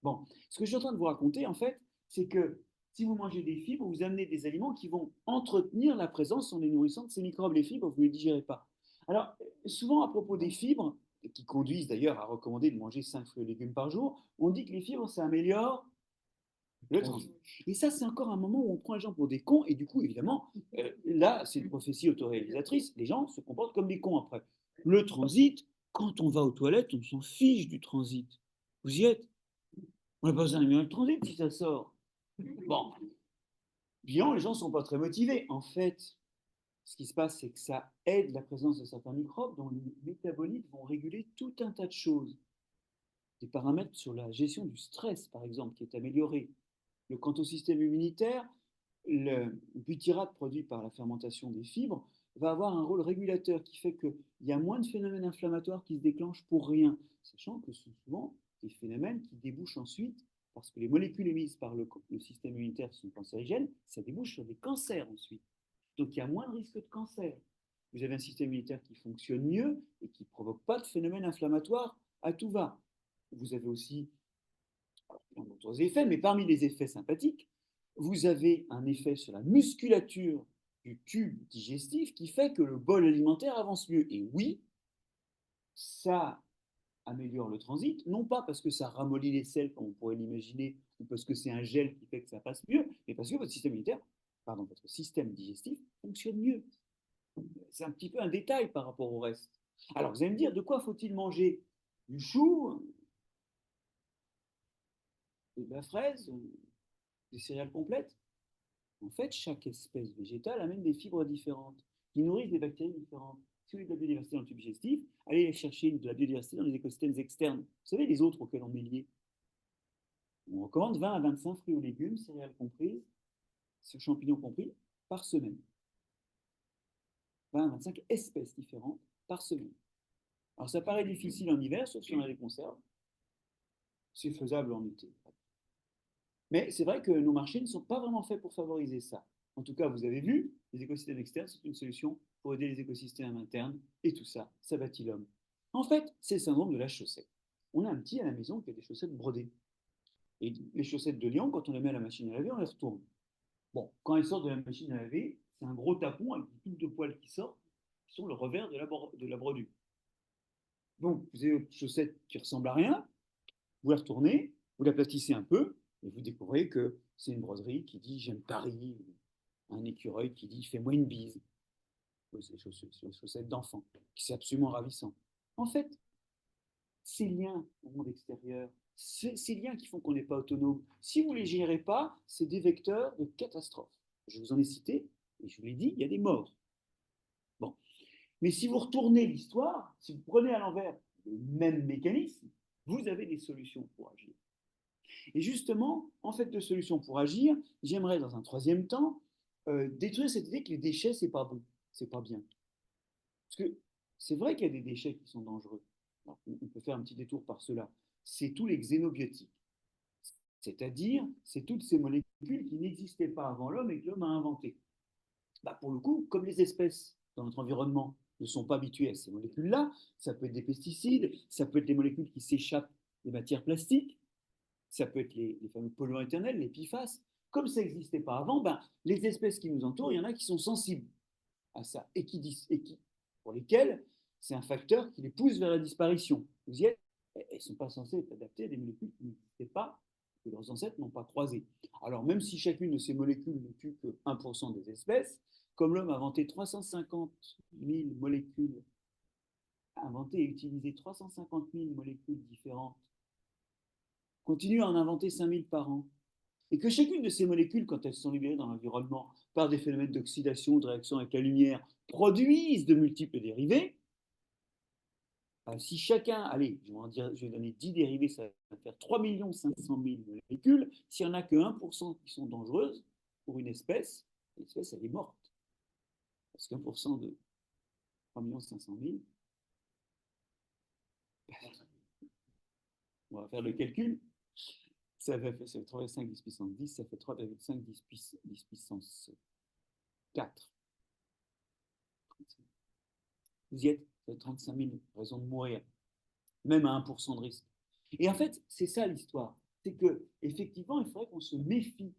Bon, ce que je suis en train de vous raconter, en fait, c'est que si vous mangez des fibres, vous amenez des aliments qui vont entretenir la présence en les nourrissant de ces microbes. Les fibres, vous ne les digérez pas. Alors, souvent à propos des fibres, qui conduisent d'ailleurs à recommander de manger 5 fruits et légumes par jour, on dit que les fibres, ça améliore le transit. Et ça, c'est encore un moment où on prend les gens pour des cons, et du coup, évidemment, là, c'est une prophétie autoréalisatrice, les gens se comportent comme des cons après. Le transit, quand on va aux toilettes, on s'en fiche du transit. Vous y êtes? On n'a pas besoin d'améliorer le transit si ça sort. Bon, bien, les gens ne sont pas très motivés. En fait, ce qui se passe, c'est que ça aide la présence de certains microbes dont les métabolites vont réguler tout un tas de choses. Des paramètres sur la gestion du stress, par exemple, qui est amélioré. Quant au système immunitaire, le butyrate produit par la fermentation des fibres va avoir un rôle régulateur qui fait qu'il y a moins de phénomènes inflammatoires qui se déclenchent pour rien, sachant que ce sont souvent des phénomènes qui débouchent ensuite, parce que les molécules émises par le système immunitaire sont cancérigènes, ça débouche sur des cancers ensuite. Donc il y a moins de risques de cancer. Vous avez un système immunitaire qui fonctionne mieux et qui ne provoque pas de phénomènes inflammatoires à tout va. Vous avez aussi d'autres effets, mais parmi les effets sympathiques, vous avez un effet sur la musculature du tube digestif qui fait que le bol alimentaire avance mieux. Et oui, ça améliore le transit, non pas parce que ça ramollit les selles comme on pourrait l'imaginer, ou parce que c'est un gel qui fait que ça passe mieux, mais parce que votre système immunitaire, pardon, votre système digestif fonctionne mieux. C'est un petit peu un détail par rapport au reste. Alors vous allez me dire, de quoi faut-il manger? Du chou, de la fraise, des céréales complètes? En fait, chaque espèce végétale amène des fibres différentes qui nourrissent des bactéries différentes. Si vous voulez de la biodiversité dans le tube digestif, allez chercher de la biodiversité dans les écosystèmes externes. Vous savez, les autres auxquels on est lié. On recommande 20 à 25 fruits ou légumes, céréales comprises, champignons compris, par semaine. 20 à 25 espèces différentes par semaine. Alors ça paraît difficile en hiver, sauf si on a des conserves. C'est faisable en été. Mais c'est vrai que nos marchés ne sont pas vraiment faits pour favoriser ça. En tout cas, vous avez vu, les écosystèmes externes, c'est une solution pour aider les écosystèmes internes, et tout ça, ça bâtit l'homme. En fait, c'est le syndrome de la chaussette. On a un petit à la maison qui a des chaussettes brodées. Et les chaussettes de lion, quand on les met à la machine à laver, on les retourne. Bon, quand elles sortent de la machine à laver, c'est un gros tapon avec des touffes de poils qui sortent, qui sont le revers de la brodure. Donc, vous avez votre chaussette qui ressemble à rien, vous la retournez, vous l'aplatissez un peu, et vous découvrez que c'est une broderie qui dit j'aime Paris, un écureuil qui dit fais-moi une bise. C'est les chaussettes d'enfant, qui c'est absolument ravissant. En fait, ces liens au monde extérieur, ces liens qui font qu'on n'est pas autonome, si vous ne les gérez pas, c'est des vecteurs de catastrophes. Je vous en ai cité, et je vous l'ai dit, il y a des morts. Bon. Mais si vous retournez l'histoire, si vous prenez à l'envers le même mécanisme, vous avez des solutions pour agir. Et justement, en fait de solutions pour agir, j'aimerais dans un troisième temps détruire cette idée que les déchets, c'est pas bon, c'est pas bien. Parce que c'est vrai qu'il y a des déchets qui sont dangereux. Alors, on peut faire un petit détour par cela. C'est tous les xénobiotiques. C'est-à-dire, c'est toutes ces molécules qui n'existaient pas avant l'homme et que l'homme a inventées. Bah, pour le coup, comme les espèces dans notre environnement ne sont pas habituées à ces molécules-là, ça peut être des pesticides, ça peut être des molécules qui s'échappent des matières plastiques, ça peut être les fameux polluants éternels, les PFAS. Comme ça n'existait pas avant, ben, les espèces qui nous entourent, il y en a qui sont sensibles à ça et pour lesquelles c'est un facteur qui les pousse vers la disparition. Vous y êtes, elles ne sont pas censées être adaptées à des molécules qui n'existaient pas que leurs ancêtres n'ont pas croisé. Alors même si chacune de ces molécules ne tue que 1% des espèces, comme l'homme a inventé 350 000 molécules, inventé et utilisé 350 000 molécules différentes, continue à en inventer 5000 par an, et que chacune de ces molécules, quand elles sont libérées dans l'environnement par des phénomènes d'oxydation, de réaction avec la lumière, produisent de multiples dérivés, si chacun, allez, je vais donner 10 dérivés, ça va faire 3 500 000 molécules. S'il n'y en a que 1% qui sont dangereuses pour une espèce, l'espèce, elle est morte. Parce qu'1% de 3 500 000, on va faire le calcul, ça fait 3,5 10 puissance 10, ça fait 3,5 10 puissance 4. Vous y êtes, vous avez 35 000 raisons de mourir, même à 1% de risque. Et en fait, c'est ça l'histoire. C'est qu'effectivement, il faudrait qu'on se méfie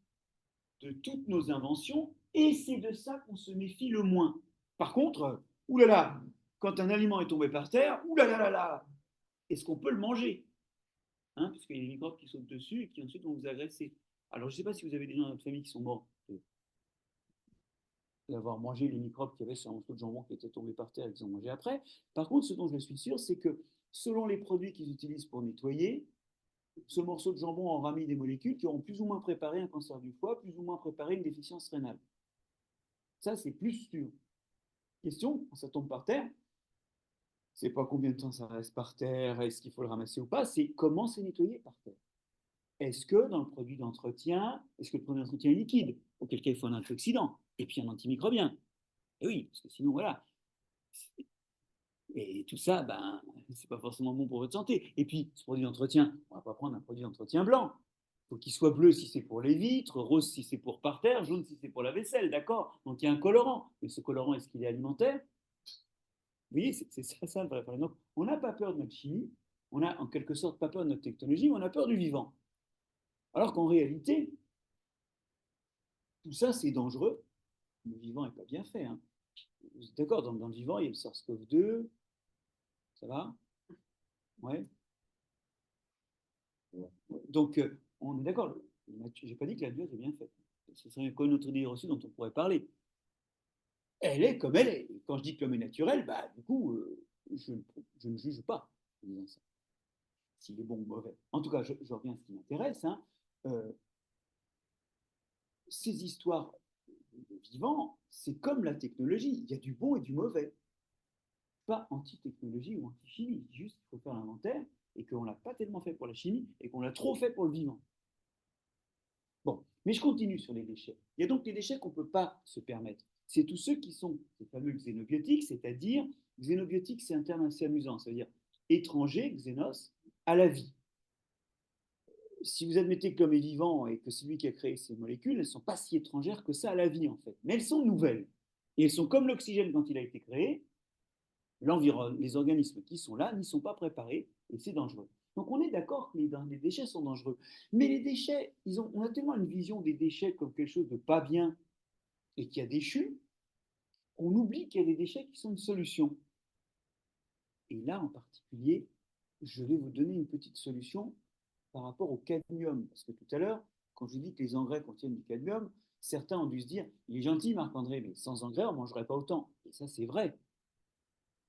de toutes nos inventions, et c'est de ça qu'on se méfie le moins. Par contre, oulala, quand un aliment est tombé par terre, oulala, est-ce qu'on peut le manger, hein, parce qu'il y a des microbes qui sautent dessus et qui ensuite vont vous agresser. Alors, je ne sais pas si vous avez des gens dans votre famille qui sont morts d'avoir mangé les microbes qu'il y avait sur un morceau de jambon qui était tombé par terre et qu'ils ont mangé après. Par contre, ce dont je suis sûr, c'est que selon les produits qu'ils utilisent pour nettoyer, ce morceau de jambon aura mis des molécules qui auront plus ou moins préparé un cancer du foie, plus ou moins préparé une déficience rénale. Ça, c'est plus sûr. Question, quand ça tombe par terre, c'est pas combien de temps ça reste par terre, est-ce qu'il faut le ramasser ou pas, c'est comment c'est nettoyé par terre. Est-ce que dans le produit d'entretien, est-ce que le produit d'entretien est liquide? Auquel cas il faut un antioxydant et puis un antimicrobien. Et oui, parce que sinon, voilà. Et tout ça, ben, c'est pas forcément bon pour votre santé. Et puis, ce produit d'entretien, on va pas prendre un produit d'entretien blanc. Il faut qu'il soit bleu si c'est pour les vitres, rose si c'est pour par terre, jaune si c'est pour la vaisselle, d'accord? Donc il y a un colorant. Mais ce colorant, est-ce qu'il est alimentaire? Vous voyez, c'est ça le vrai problème. Donc, on n'a pas peur de notre chimie, on a en quelque sorte pas peur de notre technologie, mais on a peur du vivant. Alors qu'en réalité, tout ça, c'est dangereux. Le vivant n'est pas bien fait, hein. Vous êtes d'accord, dans le vivant, il y a le SARS-CoV-2, ça va? Ouais. Donc, on est d'accord. Je n'ai pas dit que la nature est bien faite. Ce serait encore une autre idée reçue dont on pourrait parler. Elle est comme elle est. Et quand je dis que l'homme est naturel, bah, du coup, je ne juge pas en disant ça. S'il est bon ou mauvais. En tout cas, je reviens à ce qui m'intéresse. Hein. Euh, ces histoires de vivants, c'est comme la technologie. Il y a du bon et du mauvais. Pas anti-technologie ou anti-chimie. Juste qu'il faut faire l'inventaire et qu'on ne l'a pas tellement fait pour la chimie et qu'on l'a trop fait pour le vivant. Bon, mais je continue sur les déchets. Il y a donc des déchets qu'on ne peut pas se permettre. C'est tous ceux qui sont les fameux xénobiotiques, c'est-à-dire, xénobiotique, c'est un terme assez amusant, c'est-à-dire étranger, xénos, à la vie. Si vous admettez que l'homme est vivant et que c'est lui qui a créé ces molécules, elles ne sont pas si étrangères que ça à la vie, en fait. Mais elles sont nouvelles. Et elles sont comme l'oxygène quand il a été créé, les organismes qui sont là n'y sont pas préparés et c'est dangereux. Donc on est d'accord que les déchets sont dangereux. Mais les déchets, on a tellement une vision des déchets comme quelque chose de pas bien et qui a déchu, on oublie qu'il y a des déchets qui sont une solution. Et là, en particulier, je vais vous donner une petite solution par rapport au cadmium. Parce que tout à l'heure, quand je dis que les engrais contiennent du cadmium, certains ont dû se dire, il est gentil Marc-André, mais sans engrais, on ne mangerait pas autant. Et ça, c'est vrai.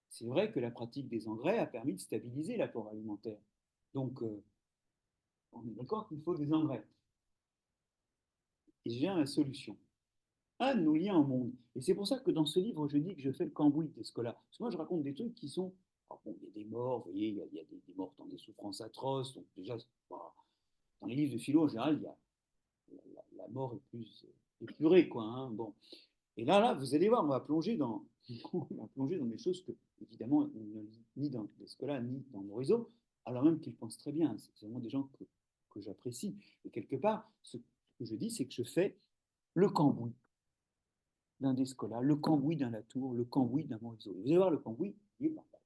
C'est vrai que la pratique des engrais a permis de stabiliser l'apport alimentaire. Donc, on est d'accord qu'il faut des engrais. Et je viens à la solution. Un de nos liens au monde. Et c'est pour ça que dans ce livre, je dis que je fais le cambouis des scolaires. Parce que moi, je raconte des trucs qui sont. Alors bon, il y a des morts, vous voyez, il y a des morts dans des souffrances atroces. Donc, déjà, dans les livres de philo, en général, la mort est plus épurée, quoi. Hein, bon. Et là, vous allez voir, on va plonger dans, on va plonger dans des choses que, évidemment, on ne lit ni dans les scolaires, ni dans nos réseaux, alors même qu'ils pensent très bien. C'est vraiment des gens que j'apprécie. Et quelque part, ce que je dis, c'est que je fais le cambouis d'un Descola, le cambouis d'un Latour, le cambouis d'un Morisot. Vous allez voir, le cambouis, il est pas mal.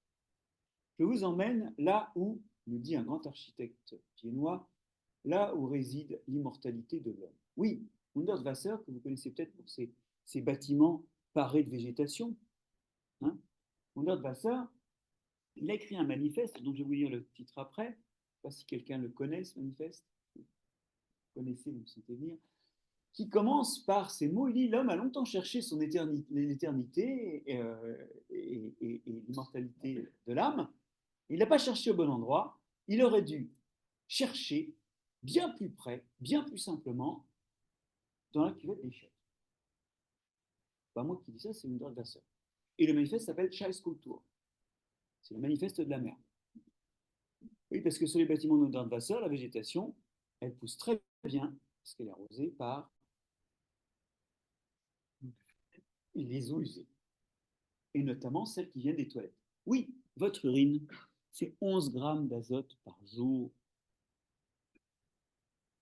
Je vous emmène là où, nous dit un grand architecte viennois, là où réside l'immortalité de l'homme. Oui, Hundertwasser, que vous connaissez peut-être pour ses bâtiments parés de végétation, hein, Hundertwasser, il a écrit un manifeste dont je vais vous lire le titre après. Je ne sais pas si quelqu'un le connaît, ce manifeste. vous connaissez, vous me sentez venir, qui commence par ces mots. Il dit: l'homme a longtemps cherché son l'éternité et l'immortalité de l'âme. Il n'a pas cherché au bon endroit. Il aurait dû chercher bien plus près, bien plus simplement, dans la cuvette des chefs. Pas moi qui dis ça, c'est une droite Vasseur. Et le manifeste s'appelle Scheißkultur. C'est le manifeste de la mer. Oui, parce que sur les bâtiments de notre Vasseur, la végétation, elle pousse très bien, parce qu'elle est arrosée par les eaux usées. Et notamment celles qui viennent des toilettes. Oui, votre urine, c'est 11 grammes d'azote par jour.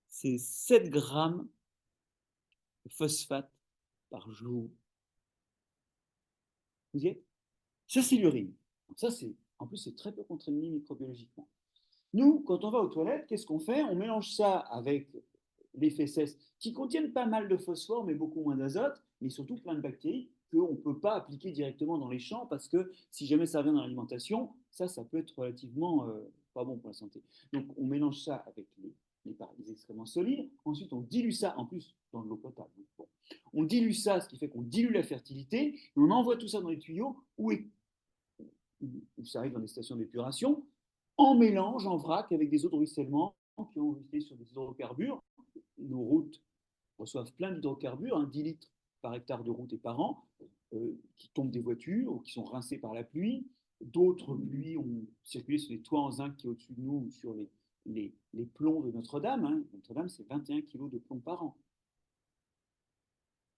C'est 7 grammes de phosphate par jour. Vous y êtes? Ça, c'est l'urine. Ça, en plus, c'est très peu contaminé microbiologiquement. Nous, quand on va aux toilettes, qu'est-ce qu'on fait? On mélange ça avec les fesses qui contiennent pas mal de phosphore, mais beaucoup moins d'azote, mais surtout plein de bactéries qu'on ne peut pas appliquer directement dans les champs parce que si jamais ça vient dans l'alimentation, ça peut être relativement pas bon pour la santé. Donc, on mélange ça avec les excréments solides. Ensuite, on dilue ça, en plus, dans de l'eau potable. Bon. On dilue ça, ce qui fait qu'on dilue la fertilité, et on envoie tout ça dans les tuyaux où ça arrive dans les stations d'épuration, en mélange, en vrac, avec des eaux de ruissellement qui ont été sur des hydrocarbures. Nos routes reçoivent plein d'hydrocarbures, 10 litres par hectare de route et par an, qui tombent des voitures ou qui sont rincés par la pluie. D'autres pluies ont circulé sur les toits en zinc qui est au-dessus de nous, ou sur les plombs de Notre-Dame. Hein. Notre-Dame, c'est 21 kg de plomb par an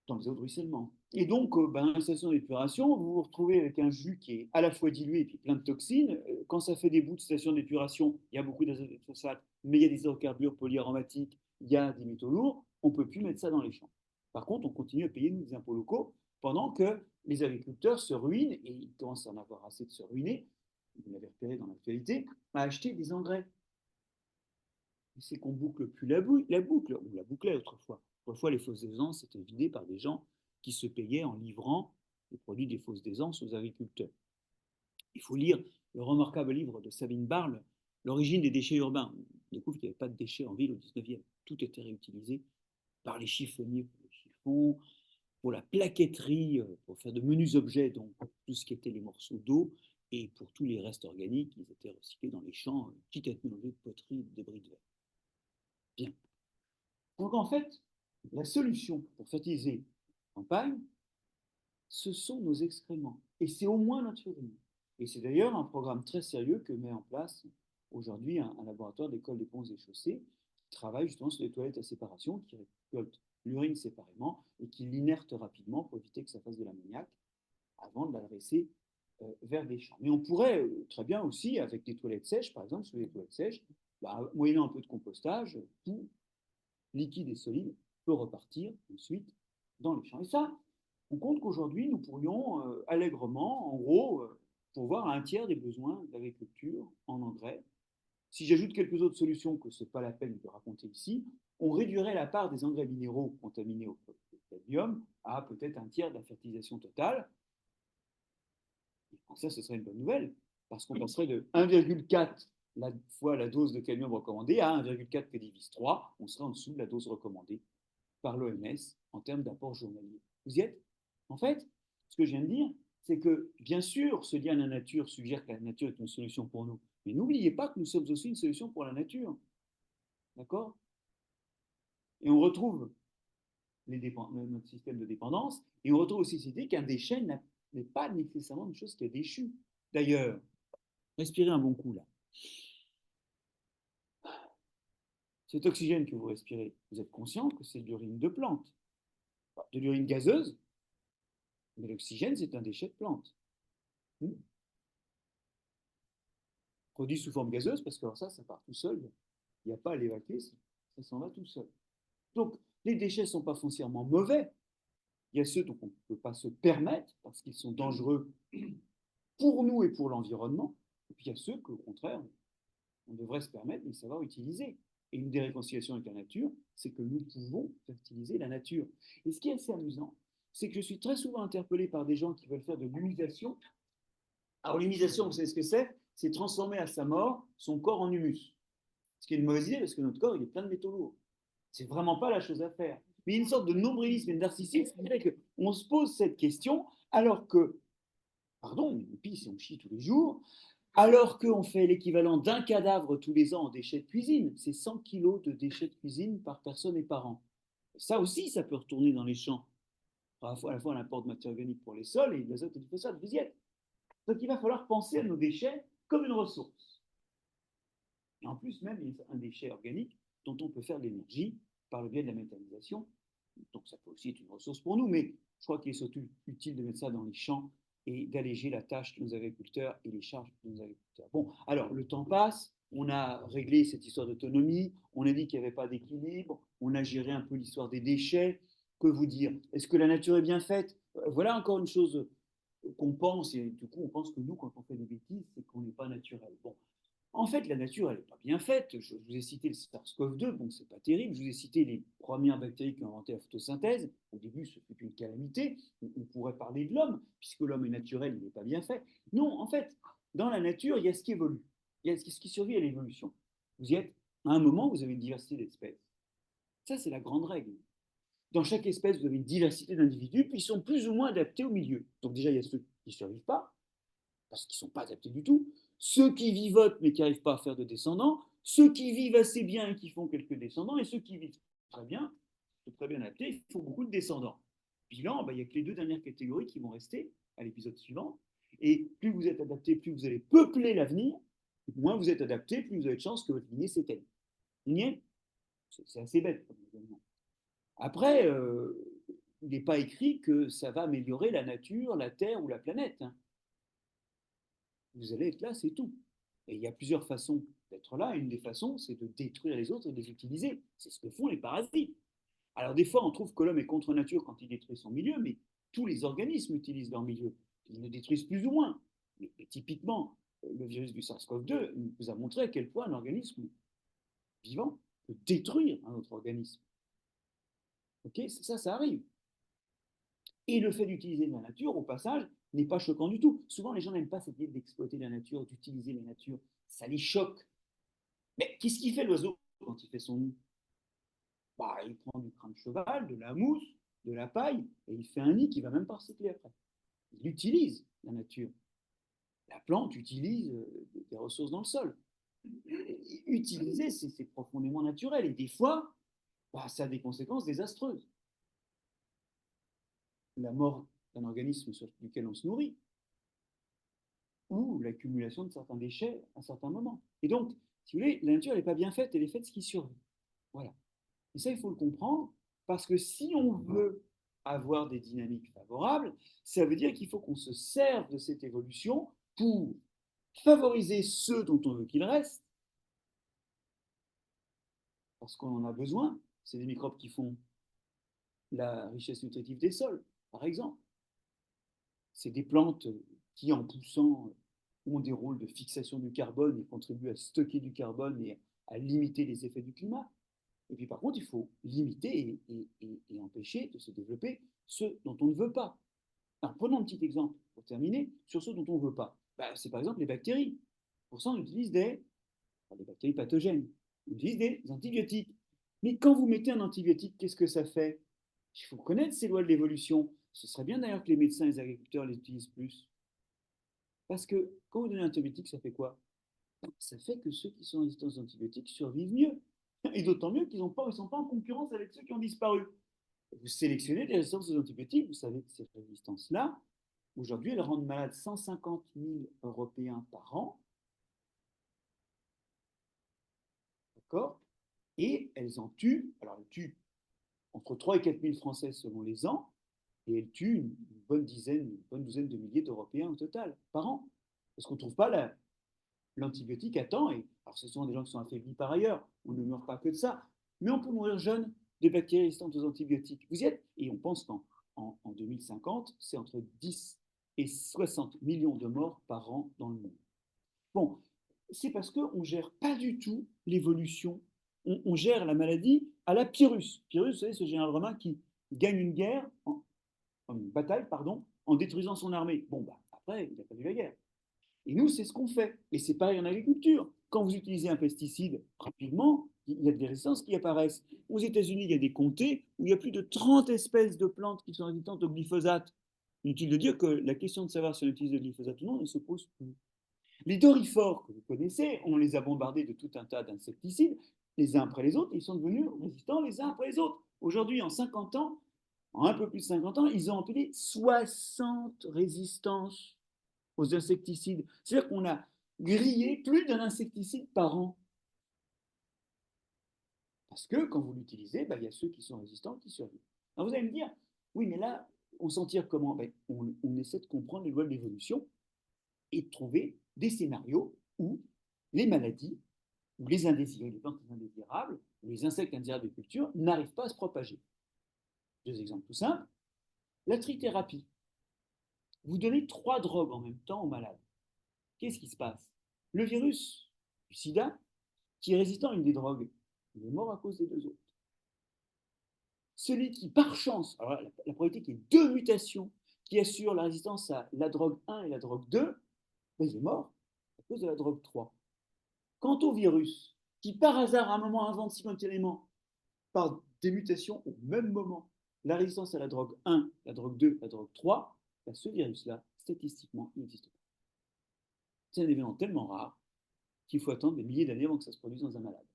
dans les eaux de ruissellement. Et donc, dans la station d'épuration, vous vous retrouvez avec un jus qui est à la fois dilué et puis plein de toxines. Quand ça fait des bouts de station d'épuration, il y a beaucoup d'azote et de phosphate, mais il y a des hydrocarbures polyaromatiques, il y a des métaux lourds, on ne peut plus mettre ça dans les champs. Par contre, on continue à payer nous des impôts locaux pendant que les agriculteurs se ruinent, et ils commencent à en avoir assez de se ruiner, vous l'avez repéré dans l'actualité, à acheter des engrais. C'est qu'on boucle plus la boucle, on la bouclait autrefois. Autrefois, les fosses d'aisance étaient vidées par des gens qui se payaient en livrant les produits des fosses d'aisance aux agriculteurs. Il faut lire le remarquable livre de Sabine Barle, L'origine des déchets urbains. On découvre qu'il n'y avait pas de déchets en ville au 19e. Tout était réutilisé par les chiffonniers pour les chiffons, pour la plaquetterie, pour faire de menus objets, donc tout ce qui était les morceaux d'eau, et pour tous les restes organiques, ils étaient recyclés dans les champs, quitte à être mélangés de poterie, de débris de verre. Bien. Donc en fait, la solution pour fertiliser la campagne, ce sont nos excréments. Et c'est au moins notre urine. Et c'est d'ailleurs un programme très sérieux que met en place aujourd'hui un laboratoire d'école des ponts et chaussées qui travaille justement sur les toilettes à séparation, qui récolte l'urine séparément et qui l'inerte rapidement pour éviter que ça fasse de l'ammoniac avant de l'adresser vers des champs. Mais on pourrait très bien aussi, avec des toilettes sèches, par exemple, sur les toilettes sèches, moyennant un peu de compostage, tout liquide et solide peut repartir ensuite dans les champs. Et ça, on compte qu'aujourd'hui, nous pourrions allègrement, en gros, pourvoir un tiers des besoins de l'agriculture en engrais. Si j'ajoute quelques autres solutions que ce n'est pas la peine de raconter ici, on réduirait la part des engrais minéraux contaminés au cadmium à peut-être un tiers de la fertilisation totale. Ça, ce serait une bonne nouvelle, parce qu'on passerait de 1,4 fois la dose de cadmium recommandée à 1,4 que divise 3, on serait en dessous de la dose recommandée par l'OMS en termes d'apport journalier. Vous y êtes? En fait, ce que je viens de dire, c'est que bien sûr, ce lien à la nature suggère que la nature est une solution pour nous, mais n'oubliez pas que nous sommes aussi une solution pour la nature. D'accord? Et on retrouve notre système de dépendance, et on retrouve aussi cette idée qu'un déchet n'est pas nécessairement une chose qui est déchue. D'ailleurs, respirez un bon coup là. Cet oxygène que vous respirez, vous êtes conscient que c'est de l'urine de plante, de l'urine gazeuse, mais l'oxygène, c'est un déchet de plante. Produit sous forme gazeuse, parce que alors ça part tout seul. Il n'y a pas à l'évacuer, ça s'en va tout seul. Donc, les déchets ne sont pas foncièrement mauvais. Il y a ceux dont on ne peut pas se permettre, parce qu'ils sont dangereux pour nous et pour l'environnement. Et puis il y a ceux qu'au contraire, on devrait se permettre de savoir utiliser. Et une des réconciliations avec la nature, c'est que nous pouvons fertiliser la nature. Et ce qui est assez amusant, c'est que je suis très souvent interpellé par des gens qui veulent faire de l'humusation. Alors l'humusation, vous savez ce que c'est? C'est transformer à sa mort son corps en humus. Ce qui est une mauvaise idée parce que notre corps, il est plein de métaux lourds. C'est vraiment pas la chose à faire. Mais il y a une sorte de nombrilisme et de narcissisme qui fait qu'on se pose cette question alors que, pardon, on pisse et on chie tous les jours, alors qu'on fait l'équivalent d'un cadavre tous les ans en déchets de cuisine. C'est 100 kilos de déchets de cuisine par personne et par an. Et ça aussi, ça peut retourner dans les champs. À la fois, on apporte de matière organique pour les sols et de l'azote et du phosphate, vous y êtes. Donc il va falloir penser à nos déchets comme une ressource. Et en plus, même, il y a un déchet organique dont on peut faire de l'énergie par le biais de la méthanisation. Donc ça peut aussi être une ressource pour nous, mais je crois qu'il est surtout utile de mettre ça dans les champs et d'alléger la tâche de nos agriculteurs et les charges de nos agriculteurs. Bon, alors le temps passe, on a réglé cette histoire d'autonomie, on a dit qu'il n'y avait pas d'équilibre, on a géré un peu l'histoire des déchets. Que vous dire? Est-ce que la nature est bien faite? Voilà encore une chose qu'on pense, et du coup on pense que nous, quand on fait des bêtises, c'est qu'on n'est pas naturel. Bon, en fait, la nature, elle n'est pas bien faite. Je vous ai cité le SARS-CoV-2, bon, c'est pas terrible. Je vous ai cité les premières bactéries qui ont inventé la photosynthèse. Au début, ce fut une calamité. On pourrait parler de l'homme, puisque l'homme est naturel, il n'est pas bien fait. Non, en fait, dans la nature, il y a ce qui évolue. Il y a ce qui survit à l'évolution. Vous y êtes, à un moment, vous avez une diversité d'espèces. Ça, c'est la grande règle. Dans chaque espèce, vous avez une diversité d'individus, puis ils sont plus ou moins adaptés au milieu. Donc déjà, il y a ceux qui ne survivent pas, parce qu'ils ne sont pas adaptés du tout, ceux qui vivotent mais qui n'arrivent pas à faire de descendants, ceux qui vivent assez bien et qui font quelques descendants, et ceux qui vivent très bien, sont très bien adaptés, il faut beaucoup de descendants. Bilan, il n'y a que les deux dernières catégories qui vont rester à l'épisode suivant, et plus vous êtes adapté, plus vous allez peupler l'avenir, moins vous êtes adapté, plus vous avez de chances que votre lignée s'éteigne. C'est assez bête comme événement. Après, il n'est pas écrit que ça va améliorer la nature, la Terre ou la planète. Hein. Vous allez être là, c'est tout. Et il y a plusieurs façons d'être là. Une des façons, c'est de détruire les autres et de les utiliser. C'est ce que font les parasites. Alors des fois, on trouve que l'homme est contre nature quand il détruit son milieu, mais tous les organismes utilisent leur milieu. Ils le détruisent plus ou moins. Mais typiquement, le virus du SARS-CoV-2 nous a montré à quel point un organisme vivant peut détruire un autre organisme. Ok, ça arrive. Et le fait d'utiliser la nature, au passage, n'est pas choquant du tout. Souvent, les gens n'aiment pas cette idée d'exploiter la nature, d'utiliser la nature. Ça les choque. Mais qu'est-ce qu'il fait l'oiseau quand il fait son nid? Il prend du crin de cheval, de la mousse, de la paille, et il fait un nid qui ne va même pas recycler après. Il utilise la nature. La plante utilise des ressources dans le sol. Utiliser, c'est profondément naturel. Et des fois, ça a des conséquences désastreuses. La mort d'un organisme sur lequel on se nourrit, ou l'accumulation de certains déchets à certains moments. Et donc, si vous voulez, la nature n'est pas bien faite, elle est faite ce qui survit. Voilà. Et ça, il faut le comprendre, parce que si on veut avoir des dynamiques favorables, ça veut dire qu'il faut qu'on se serve de cette évolution pour favoriser ceux dont on veut qu'ils restent, parce qu'on en a besoin. C'est des microbes qui font la richesse nutritive des sols, par exemple. C'est des plantes qui, en poussant, ont des rôles de fixation du carbone et contribuent à stocker du carbone et à limiter les effets du climat. Et puis par contre, il faut limiter et empêcher de se développer ceux dont on ne veut pas. Alors prenons un petit exemple pour terminer sur ceux dont on ne veut pas. C'est par exemple les bactéries. Pour ça, on utilise des bactéries pathogènes. On utilise des antibiotiques. Mais quand vous mettez un antibiotique, qu'est-ce que ça fait? Il faut connaître ces lois de l'évolution. Ce serait bien d'ailleurs que les médecins et les agriculteurs les utilisent plus. Parce que quand vous donnez un antibiotique, ça fait quoi? Ça fait que ceux qui sont résistants aux antibiotiques survivent mieux. Et d'autant mieux qu'ils ne sont pas en concurrence avec ceux qui ont disparu. Vous sélectionnez des résistances aux antibiotiques, vous savez que ces résistances-là, aujourd'hui, elles rendent malades 150 000 Européens par an. D'accord? Et elles en tuent, alors elles tuent entre 3 et 4 000 Français selon les ans, et elles tuent une bonne douzaine de milliers d'Européens au total, par an. Parce qu'on ne trouve pas l'antibiotique à temps, et alors ce sont des gens qui sont affaiblis par ailleurs, on ne meurt pas que de ça, mais on peut mourir jeune de bactéries résistantes aux antibiotiques. Vous y êtes? Et on pense qu'en 2050, c'est entre 10 et 60 millions de morts par an dans le monde. Bon, c'est parce qu'on ne gère pas du tout l'évolution. On gère la maladie à la Pyrrhus. Pyrrhus, vous savez, ce général romain qui gagne une guerre, une bataille, pardon, en détruisant son armée. Bon, après, il n'a pas vu la guerre. Et nous, c'est ce qu'on fait. Et c'est pareil en agriculture. Quand vous utilisez un pesticide rapidement, il y a des résistances qui apparaissent. Aux États-Unis, il y a des comtés où il y a plus de 30 espèces de plantes qui sont résistantes au glyphosate. Inutile de dire que la question de savoir si on utilise le glyphosate ou non ne se pose plus. Les dorifores que vous connaissez, on les a bombardés de tout un tas d'insecticides, les uns après les autres, et ils sont devenus résistants les uns après les autres. Aujourd'hui, en 50 ans, en un peu plus de 50 ans, ils ont empilé 60 résistances aux insecticides. C'est-à-dire qu'on a grillé plus d'un insecticide par an. Parce que quand vous l'utilisez, il y a ceux qui sont résistants qui survivent. Alors vous allez me dire, oui, mais là, on s'en tire comment? On essaie de comprendre les lois de l'évolution et de trouver des scénarios où les maladies, ou les indésirables, les plantes indésirables, ou les insectes indésirables de culture n'arrivent pas à se propager. Deux exemples tout simples. La trithérapie. Vous donnez 3 drogues en même temps aux malades. Qu'est-ce qui se passe? Le virus du sida, qui est résistant à une des drogues, il est mort à cause des 2 autres. Celui qui, par chance, alors la probabilité qu'il y ait 2 mutations qui assurent la résistance à la drogue 1 et la drogue 2, il est mort à cause de la drogue 3. Quant au virus, qui par hasard à un moment invente simultanément, par des mutations au même moment, la résistance à la drogue 1, la drogue 2, la drogue 3, ce virus-là, statistiquement, n'existe pas. C'est un événement tellement rare qu'il faut attendre des milliers d'années avant que ça se produise dans un malade.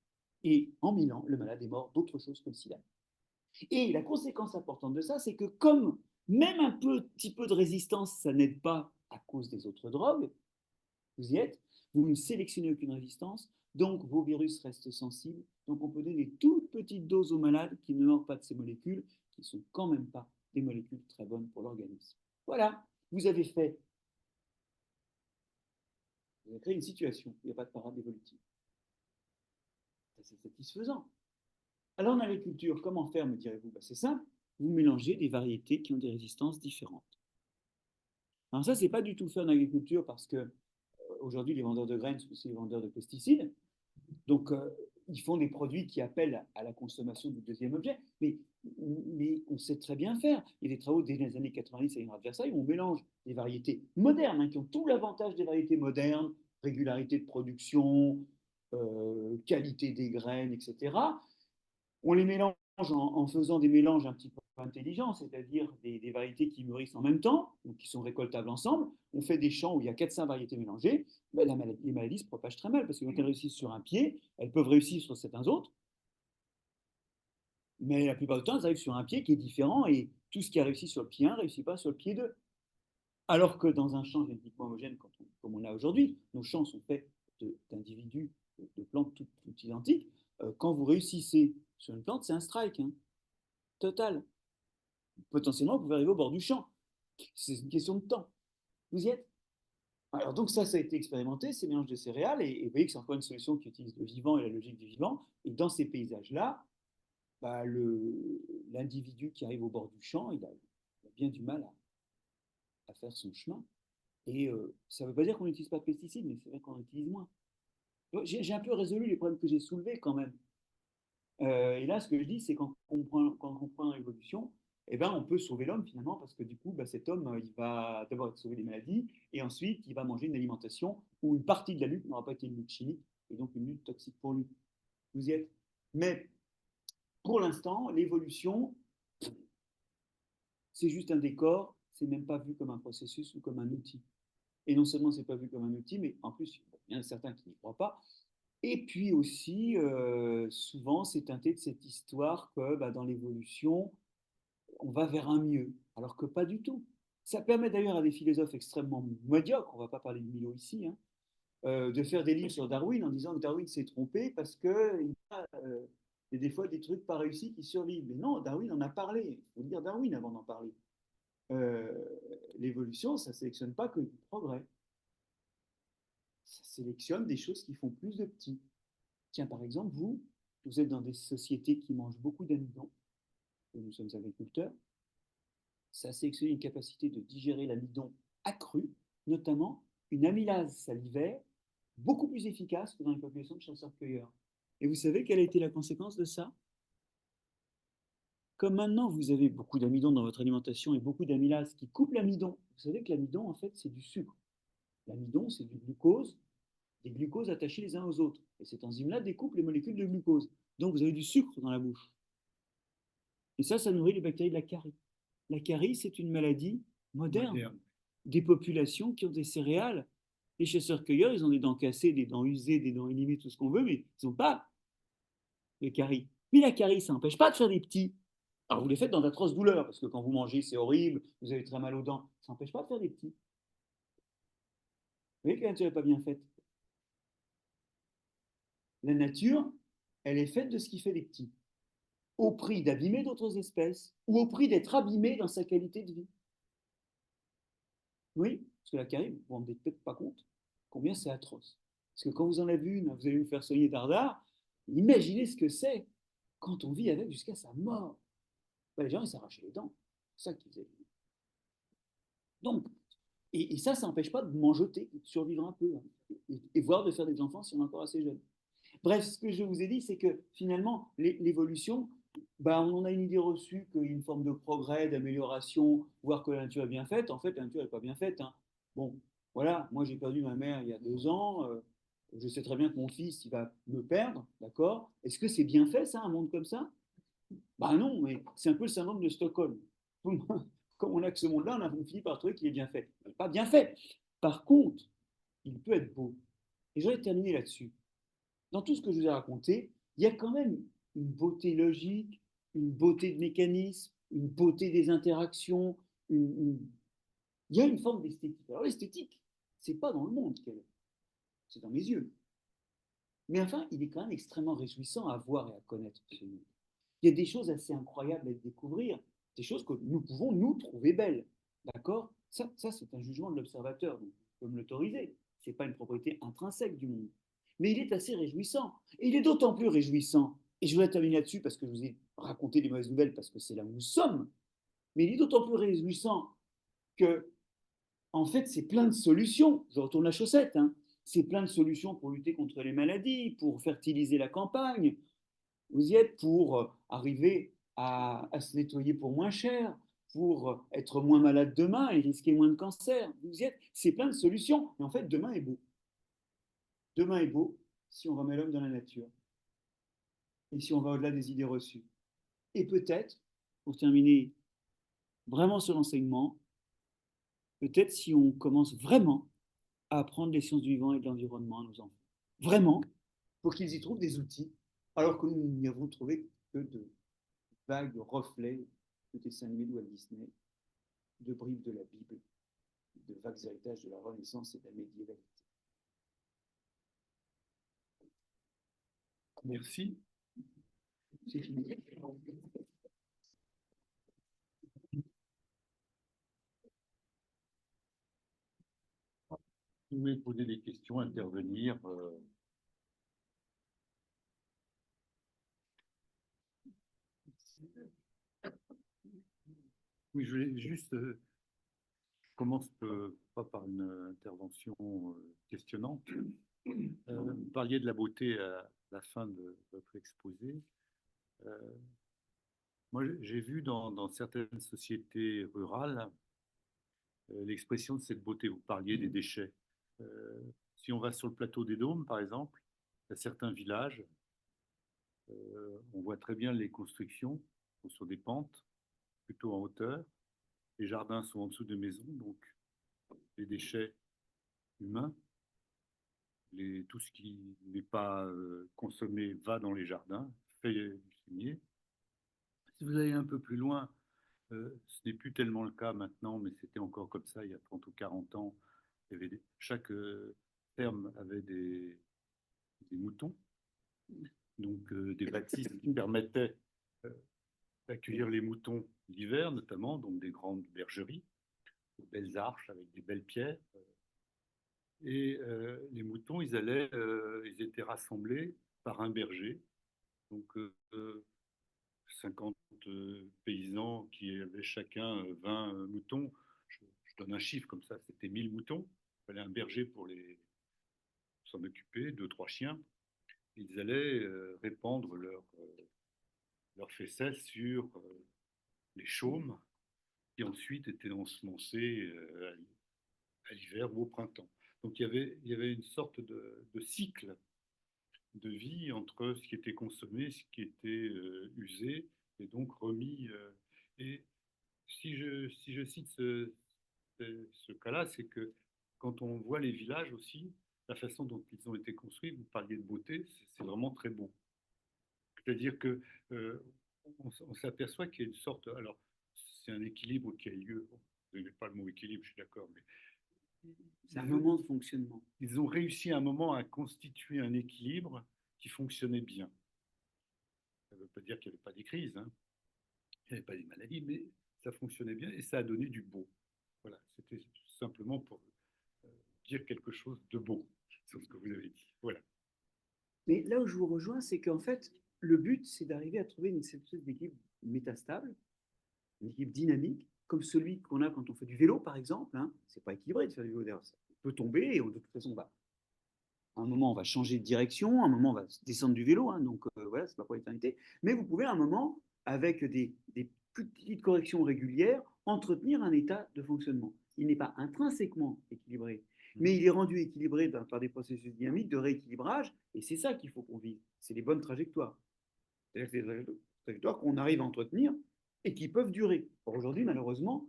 Et en 1000 ans, le malade est mort d'autre chose que le sida. Et la conséquence importante de ça, c'est que comme même un petit peu de résistance, ça n'aide pas à cause des autres drogues, vous y êtes, vous ne sélectionnez aucune résistance, donc vos virus restent sensibles, donc on peut donner des toutes petites doses aux malades qui ne meurent pas de ces molécules, qui ne sont quand même pas des molécules très bonnes pour l'organisme. Voilà, vous avez fait, vous avez créé une situation où il n'y a pas de parade évolutive. C'est satisfaisant. Alors en agriculture, comment faire, me direz-vous? C'est simple, vous mélangez des variétés qui ont des résistances différentes. Alors ça, c'est pas du tout fait en agriculture parce que aujourd'hui, les vendeurs de graines sont aussi les vendeurs de pesticides. Donc, ils font des produits qui appellent à la consommation du deuxième objet, mais on sait très bien faire. Il y a des travaux dès les années 90 à l'Université de Versailles où on mélange des variétés modernes, qui ont tout l'avantage des variétés modernes, régularité de production, qualité des graines, etc. On les mélange en faisant des mélanges un petit peu intelligents, c'est-à-dire des variétés qui mûrissent en même temps, donc qui sont récoltables ensemble. On fait des champs où il y a 400 variétés mélangées. Les maladies se propagent très mal parce que quand elles réussissent sur un pied, elles peuvent réussir sur certains autres, mais la plupart du temps, elles arrivent sur un pied qui est différent et tout ce qui a réussi sur le pied 1 ne réussit pas sur le pied 2. Alors que dans un champ génétiquement homogène, comme on a aujourd'hui, nos champs sont faits d'individus, de plantes toutes identiques. Quand vous réussissez sur une plante, c'est un strike, total. Potentiellement, vous pouvez arriver au bord du champ. C'est une question de temps. Vous y êtes? Alors donc ça a été expérimenté, ces mélanges de céréales, et vous voyez que c'est encore une solution qui utilise le vivant et la logique du vivant. Et dans ces paysages-là, l'individu qui arrive au bord du champ, il a bien du mal à faire son chemin. Et ça ne veut pas dire qu'on n'utilise pas de pesticides, mais c'est vrai qu'on en utilise moins. J'ai un peu résolu les problèmes que j'ai soulevés quand même. Et là, ce que je dis, c'est quand on comprend l'évolution, on peut sauver l'homme finalement, parce que du coup, cet homme, il va d'abord sauver des maladies, et ensuite, il va manger une alimentation où une partie de la lutte n'aura pas été une lutte chimique, et donc une lutte toxique pour lui. Vous y êtes? Mais pour l'instant, l'évolution, c'est juste un décor, c'est même pas vu comme un processus ou comme un outil. Et non seulement c'est pas vu comme un outil, mais en plus, il y en a certains qui n'y croient pas. Et puis aussi, souvent, c'est teinté de cette histoire que dans l'évolution, on va vers un mieux, alors que pas du tout. Ça permet d'ailleurs à des philosophes extrêmement médiocres, on ne va pas parler de Milo ici, de faire des livres sur Darwin en disant que Darwin s'est trompé parce qu'il y a des fois des trucs pas réussis qui survivent. Mais non, Darwin en a parlé. Il faut lire Darwin avant d'en parler. L'évolution, ça ne sélectionne pas que du progrès. Ça sélectionne des choses qui font plus de petits. Tiens, par exemple, vous êtes dans des sociétés qui mangent beaucoup d'amidon, nous sommes agriculteurs, ça a sélectionné une capacité de digérer l'amidon accrue, notamment une amylase salivaire beaucoup plus efficace que dans les populations de chasseurs-cueilleurs. Et vous savez quelle a été la conséquence de ça? Comme maintenant vous avez beaucoup d'amidon dans votre alimentation et beaucoup d'amylase qui coupent l'amidon, vous savez que l'amidon, en fait, c'est du sucre. L'amidon, c'est du glucose, des glucoses attachés les uns aux autres. Et cette enzyme-là découpe les molécules de glucose. Donc vous avez du sucre dans la bouche. Et ça nourrit les bactéries de la carie. La carie, c'est une maladie moderne. Moderne. Des populations qui ont des céréales. Les chasseurs-cueilleurs, ils ont des dents cassées, des dents usées, des dents élimées, tout ce qu'on veut, mais ils n'ont pas de carie. Mais la carie, ça n'empêche pas de faire des petits. Alors vous les faites dans d'atroces douleurs, parce que quand vous mangez, c'est horrible, vous avez très mal aux dents. Ça n'empêche pas de faire des petits. Vous voyez que la nature n'est pas bien faite. La nature, elle est faite de ce qui fait des petits, au prix d'abîmer d'autres espèces, ou au prix d'être abîmée dans sa qualité de vie. Oui, parce que la carie, vous ne vous rendez peut-être pas compte combien c'est atroce. Parce que quand vous en avez une, vous allez vous faire soigner dardard, imaginez ce que c'est quand on vit avec jusqu'à sa mort. Ben, les gens, ils s'arrachaient les dents. C'est ça qu'ils faisaient. Donc, et ça n'empêche pas de m'en jeter, de survivre un peu, hein, et voire de faire des enfants si on est encore assez jeune. Bref, ce que je vous ai dit, c'est que finalement, l'évolution, ben, on en a une idée reçue qu'il y a une forme de progrès, d'amélioration, voire que la nature est bien faite. En fait, la nature n'est pas bien faite, hein. Bon, voilà, moi j'ai perdu ma mère il y a 2 ans. Je sais très bien que mon fils, il va me perdre, d'accord. Est-ce que c'est bien fait, ça, un monde comme ça? Ben non, mais c'est un peu le syndrome de Stockholm. Comme on a que ce monde-là, on finit par trouver qu'il est bien fait. Il n'est pas bien fait. Par contre, il peut être beau. Et j'aurais terminé là-dessus. Dans tout ce que je vous ai raconté, il y a quand même une beauté logique, une beauté de mécanisme, une beauté des interactions, il y a une forme d'esthétique. Alors l'esthétique, c'est pas dans le monde qu'elle est, c'est dans mes yeux. Mais enfin, il est quand même extrêmement réjouissant à voir et à connaître ce monde. Il y a des choses assez incroyables à découvrir, des choses que nous pouvons nous trouver belles. D'accord. Ça c'est un jugement de l'observateur, donc on peut me l'autoriser. Ce n'est pas une propriété intrinsèque du monde. Mais il est assez réjouissant. Et il est d'autant plus réjouissant, et je voudrais terminer là-dessus parce que je vous ai raconté des mauvaises nouvelles, parce que c'est là où nous sommes, mais il est d'autant plus réjouissant que, en fait, c'est plein de solutions. Je retourne la chaussette, hein. C'est plein de solutions pour lutter contre les maladies, pour fertiliser la campagne, vous y êtes pour arriver à se nettoyer pour moins cher, pour être moins malade demain et risquer moins de cancer. Vous y êtes. C'est plein de solutions. Mais en fait, demain est beau. Demain est beau si on remet l'homme dans la nature et si on va au-delà des idées reçues. Et peut-être, pour terminer vraiment ce renseignement, peut-être si on commence vraiment à apprendre les sciences du vivant et de l'environnement à nos enfants. Vraiment, pour qu'ils y trouvent des outils, alors que nous n'y avons trouvé que de vagues reflets de dessins animés de Walt Disney, de bribes de la Bible, de vagues héritages de la Renaissance et de la médiévalité. Merci. C'est fini. Vous pouvez poser des questions, intervenir. Oui, je voulais juste, je commence pas par une intervention questionnante. Vous parliez de la beauté à la fin de votre exposé. Euh, Moi, j'ai vu dans certaines sociétés rurales l'expression de cette beauté. Vous parliez des déchets. Euh, Si on va sur le plateau des Dômes, par exemple, il y a certains villages, on voit très bien les constructions sont sur des pentes, plutôt en hauteur. Les jardins sont en dessous de maisons, donc les déchets humains, tout ce qui n'est pas consommé va dans les jardins, fait du fumier. Si vous allez un peu plus loin, ce n'est plus tellement le cas maintenant, mais c'était encore comme ça il y a 30 ou 40 ans. Chaque ferme avait des moutons, donc des bâtisses qui permettaient euh, d'accueillir les moutons l'hiver notamment, donc des grandes bergeries, de belles arches avec des belles pierres. Et les moutons, ils étaient rassemblés par un berger, donc 50 paysans qui avaient chacun 20 moutons. Je donne un chiffre comme ça, c'était 1000 moutons. Il fallait un berger pour s'en occuper, deux, trois chiens. Ils allaient répandre leurs faisselles sur les chaumes qui ensuite étaient ensemencés à l'hiver ou au printemps. Donc il y avait une sorte de cycle de vie entre ce qui était consommé, ce qui était usé, et donc remis. Et si je cite ce cas-là, c'est que quand on voit les villages aussi, la façon dont ils ont été construits, vous parliez de beauté, c'est vraiment très beau. C'est-à-dire que on s'aperçoit qu'il y a une sorte, alors c'est un équilibre qui a lieu. Bon, je n'ai pas le mot équilibre, je suis d'accord, mais C'est un moment de fonctionnement. ils ont réussi à un moment à constituer un équilibre qui fonctionnait bien. Ça ne veut pas dire qu'il n'y avait pas des crises, hein, il n'y avait pas des maladies, mais ça fonctionnait bien et ça a donné du beau. Voilà, c'était simplement pour euh, dire quelque chose de beau sur ce que vous avez dit. Voilà. Mais là où je vous rejoins, c'est qu'en fait, le but, c'est d'arriver à trouver une espèce d'équipe métastable, une équipe dynamique, comme celui qu'on a quand on fait du vélo, par exemple. Hein. C'est pas équilibré de faire du vélo d'ailleurs. Ça peut tomber et de toute façon, à un moment, on va changer de direction, à un moment, on va descendre du vélo. Hein, donc voilà, c'est pas pour l'éternité. Mais vous pouvez à un moment, avec des plus petites corrections régulières, entretenir un état de fonctionnement. Il n'est pas intrinsèquement équilibré, mais il est rendu équilibré par des processus dynamiques de rééquilibrage, et c'est ça qu'il faut qu'on vise. C'est les bonnes trajectoires. C'est-à-dire que c'est des trajectoires qu'on arrive à entretenir et qui peuvent durer. Aujourd'hui, malheureusement,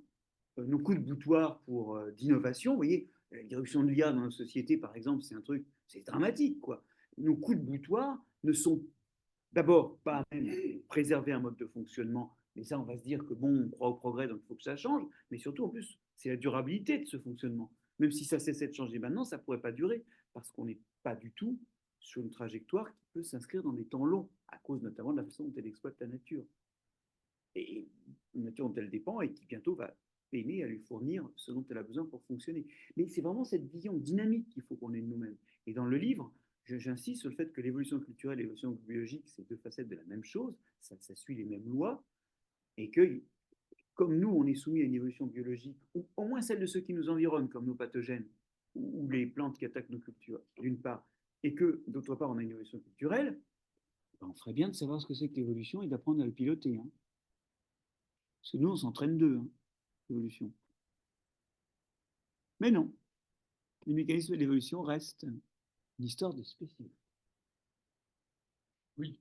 nos coups de boutoir pour d'innovation, vous voyez, l'irruption de l'IA dans nos sociétés, par exemple, c'est un truc, c'est dramatique, quoi. Nos coups de boutoir ne sont d'abord pas même préserver un mode de fonctionnement, mais ça, on va se dire que bon, on croit au progrès, donc il faut que ça change, mais surtout, en plus, c'est la durabilité de ce fonctionnement. Même si ça cessait de changer maintenant, ça ne pourrait pas durer, parce qu'on n'est pas du tout sur une trajectoire qui peut s'inscrire dans des temps longs, à cause notamment de la façon dont elle exploite la nature. Et une nature dont elle dépend et qui bientôt va peiner à lui fournir ce dont elle a besoin pour fonctionner. Mais c'est vraiment cette vision dynamique qu'il faut qu'on ait de nous-mêmes. Et dans le livre, j'insiste sur le fait que l'évolution culturelle et l'évolution biologique, c'est deux facettes de la même chose, ça suit les mêmes lois, et que comme nous, on est soumis à une évolution biologique, ou au moins celle de ceux qui nous environnent, comme nos pathogènes, ou les plantes qui attaquent nos cultures, d'une part, et que d'autre part, on a une évolution culturelle, ben, on ferait bien de savoir ce que c'est que l'évolution et d'apprendre à le piloter. Hein. Parce que nous, on s'entraîne d'eux, hein, l'évolution. Mais non, les mécanismes de l'évolution restent une histoire de spécimen. Oui,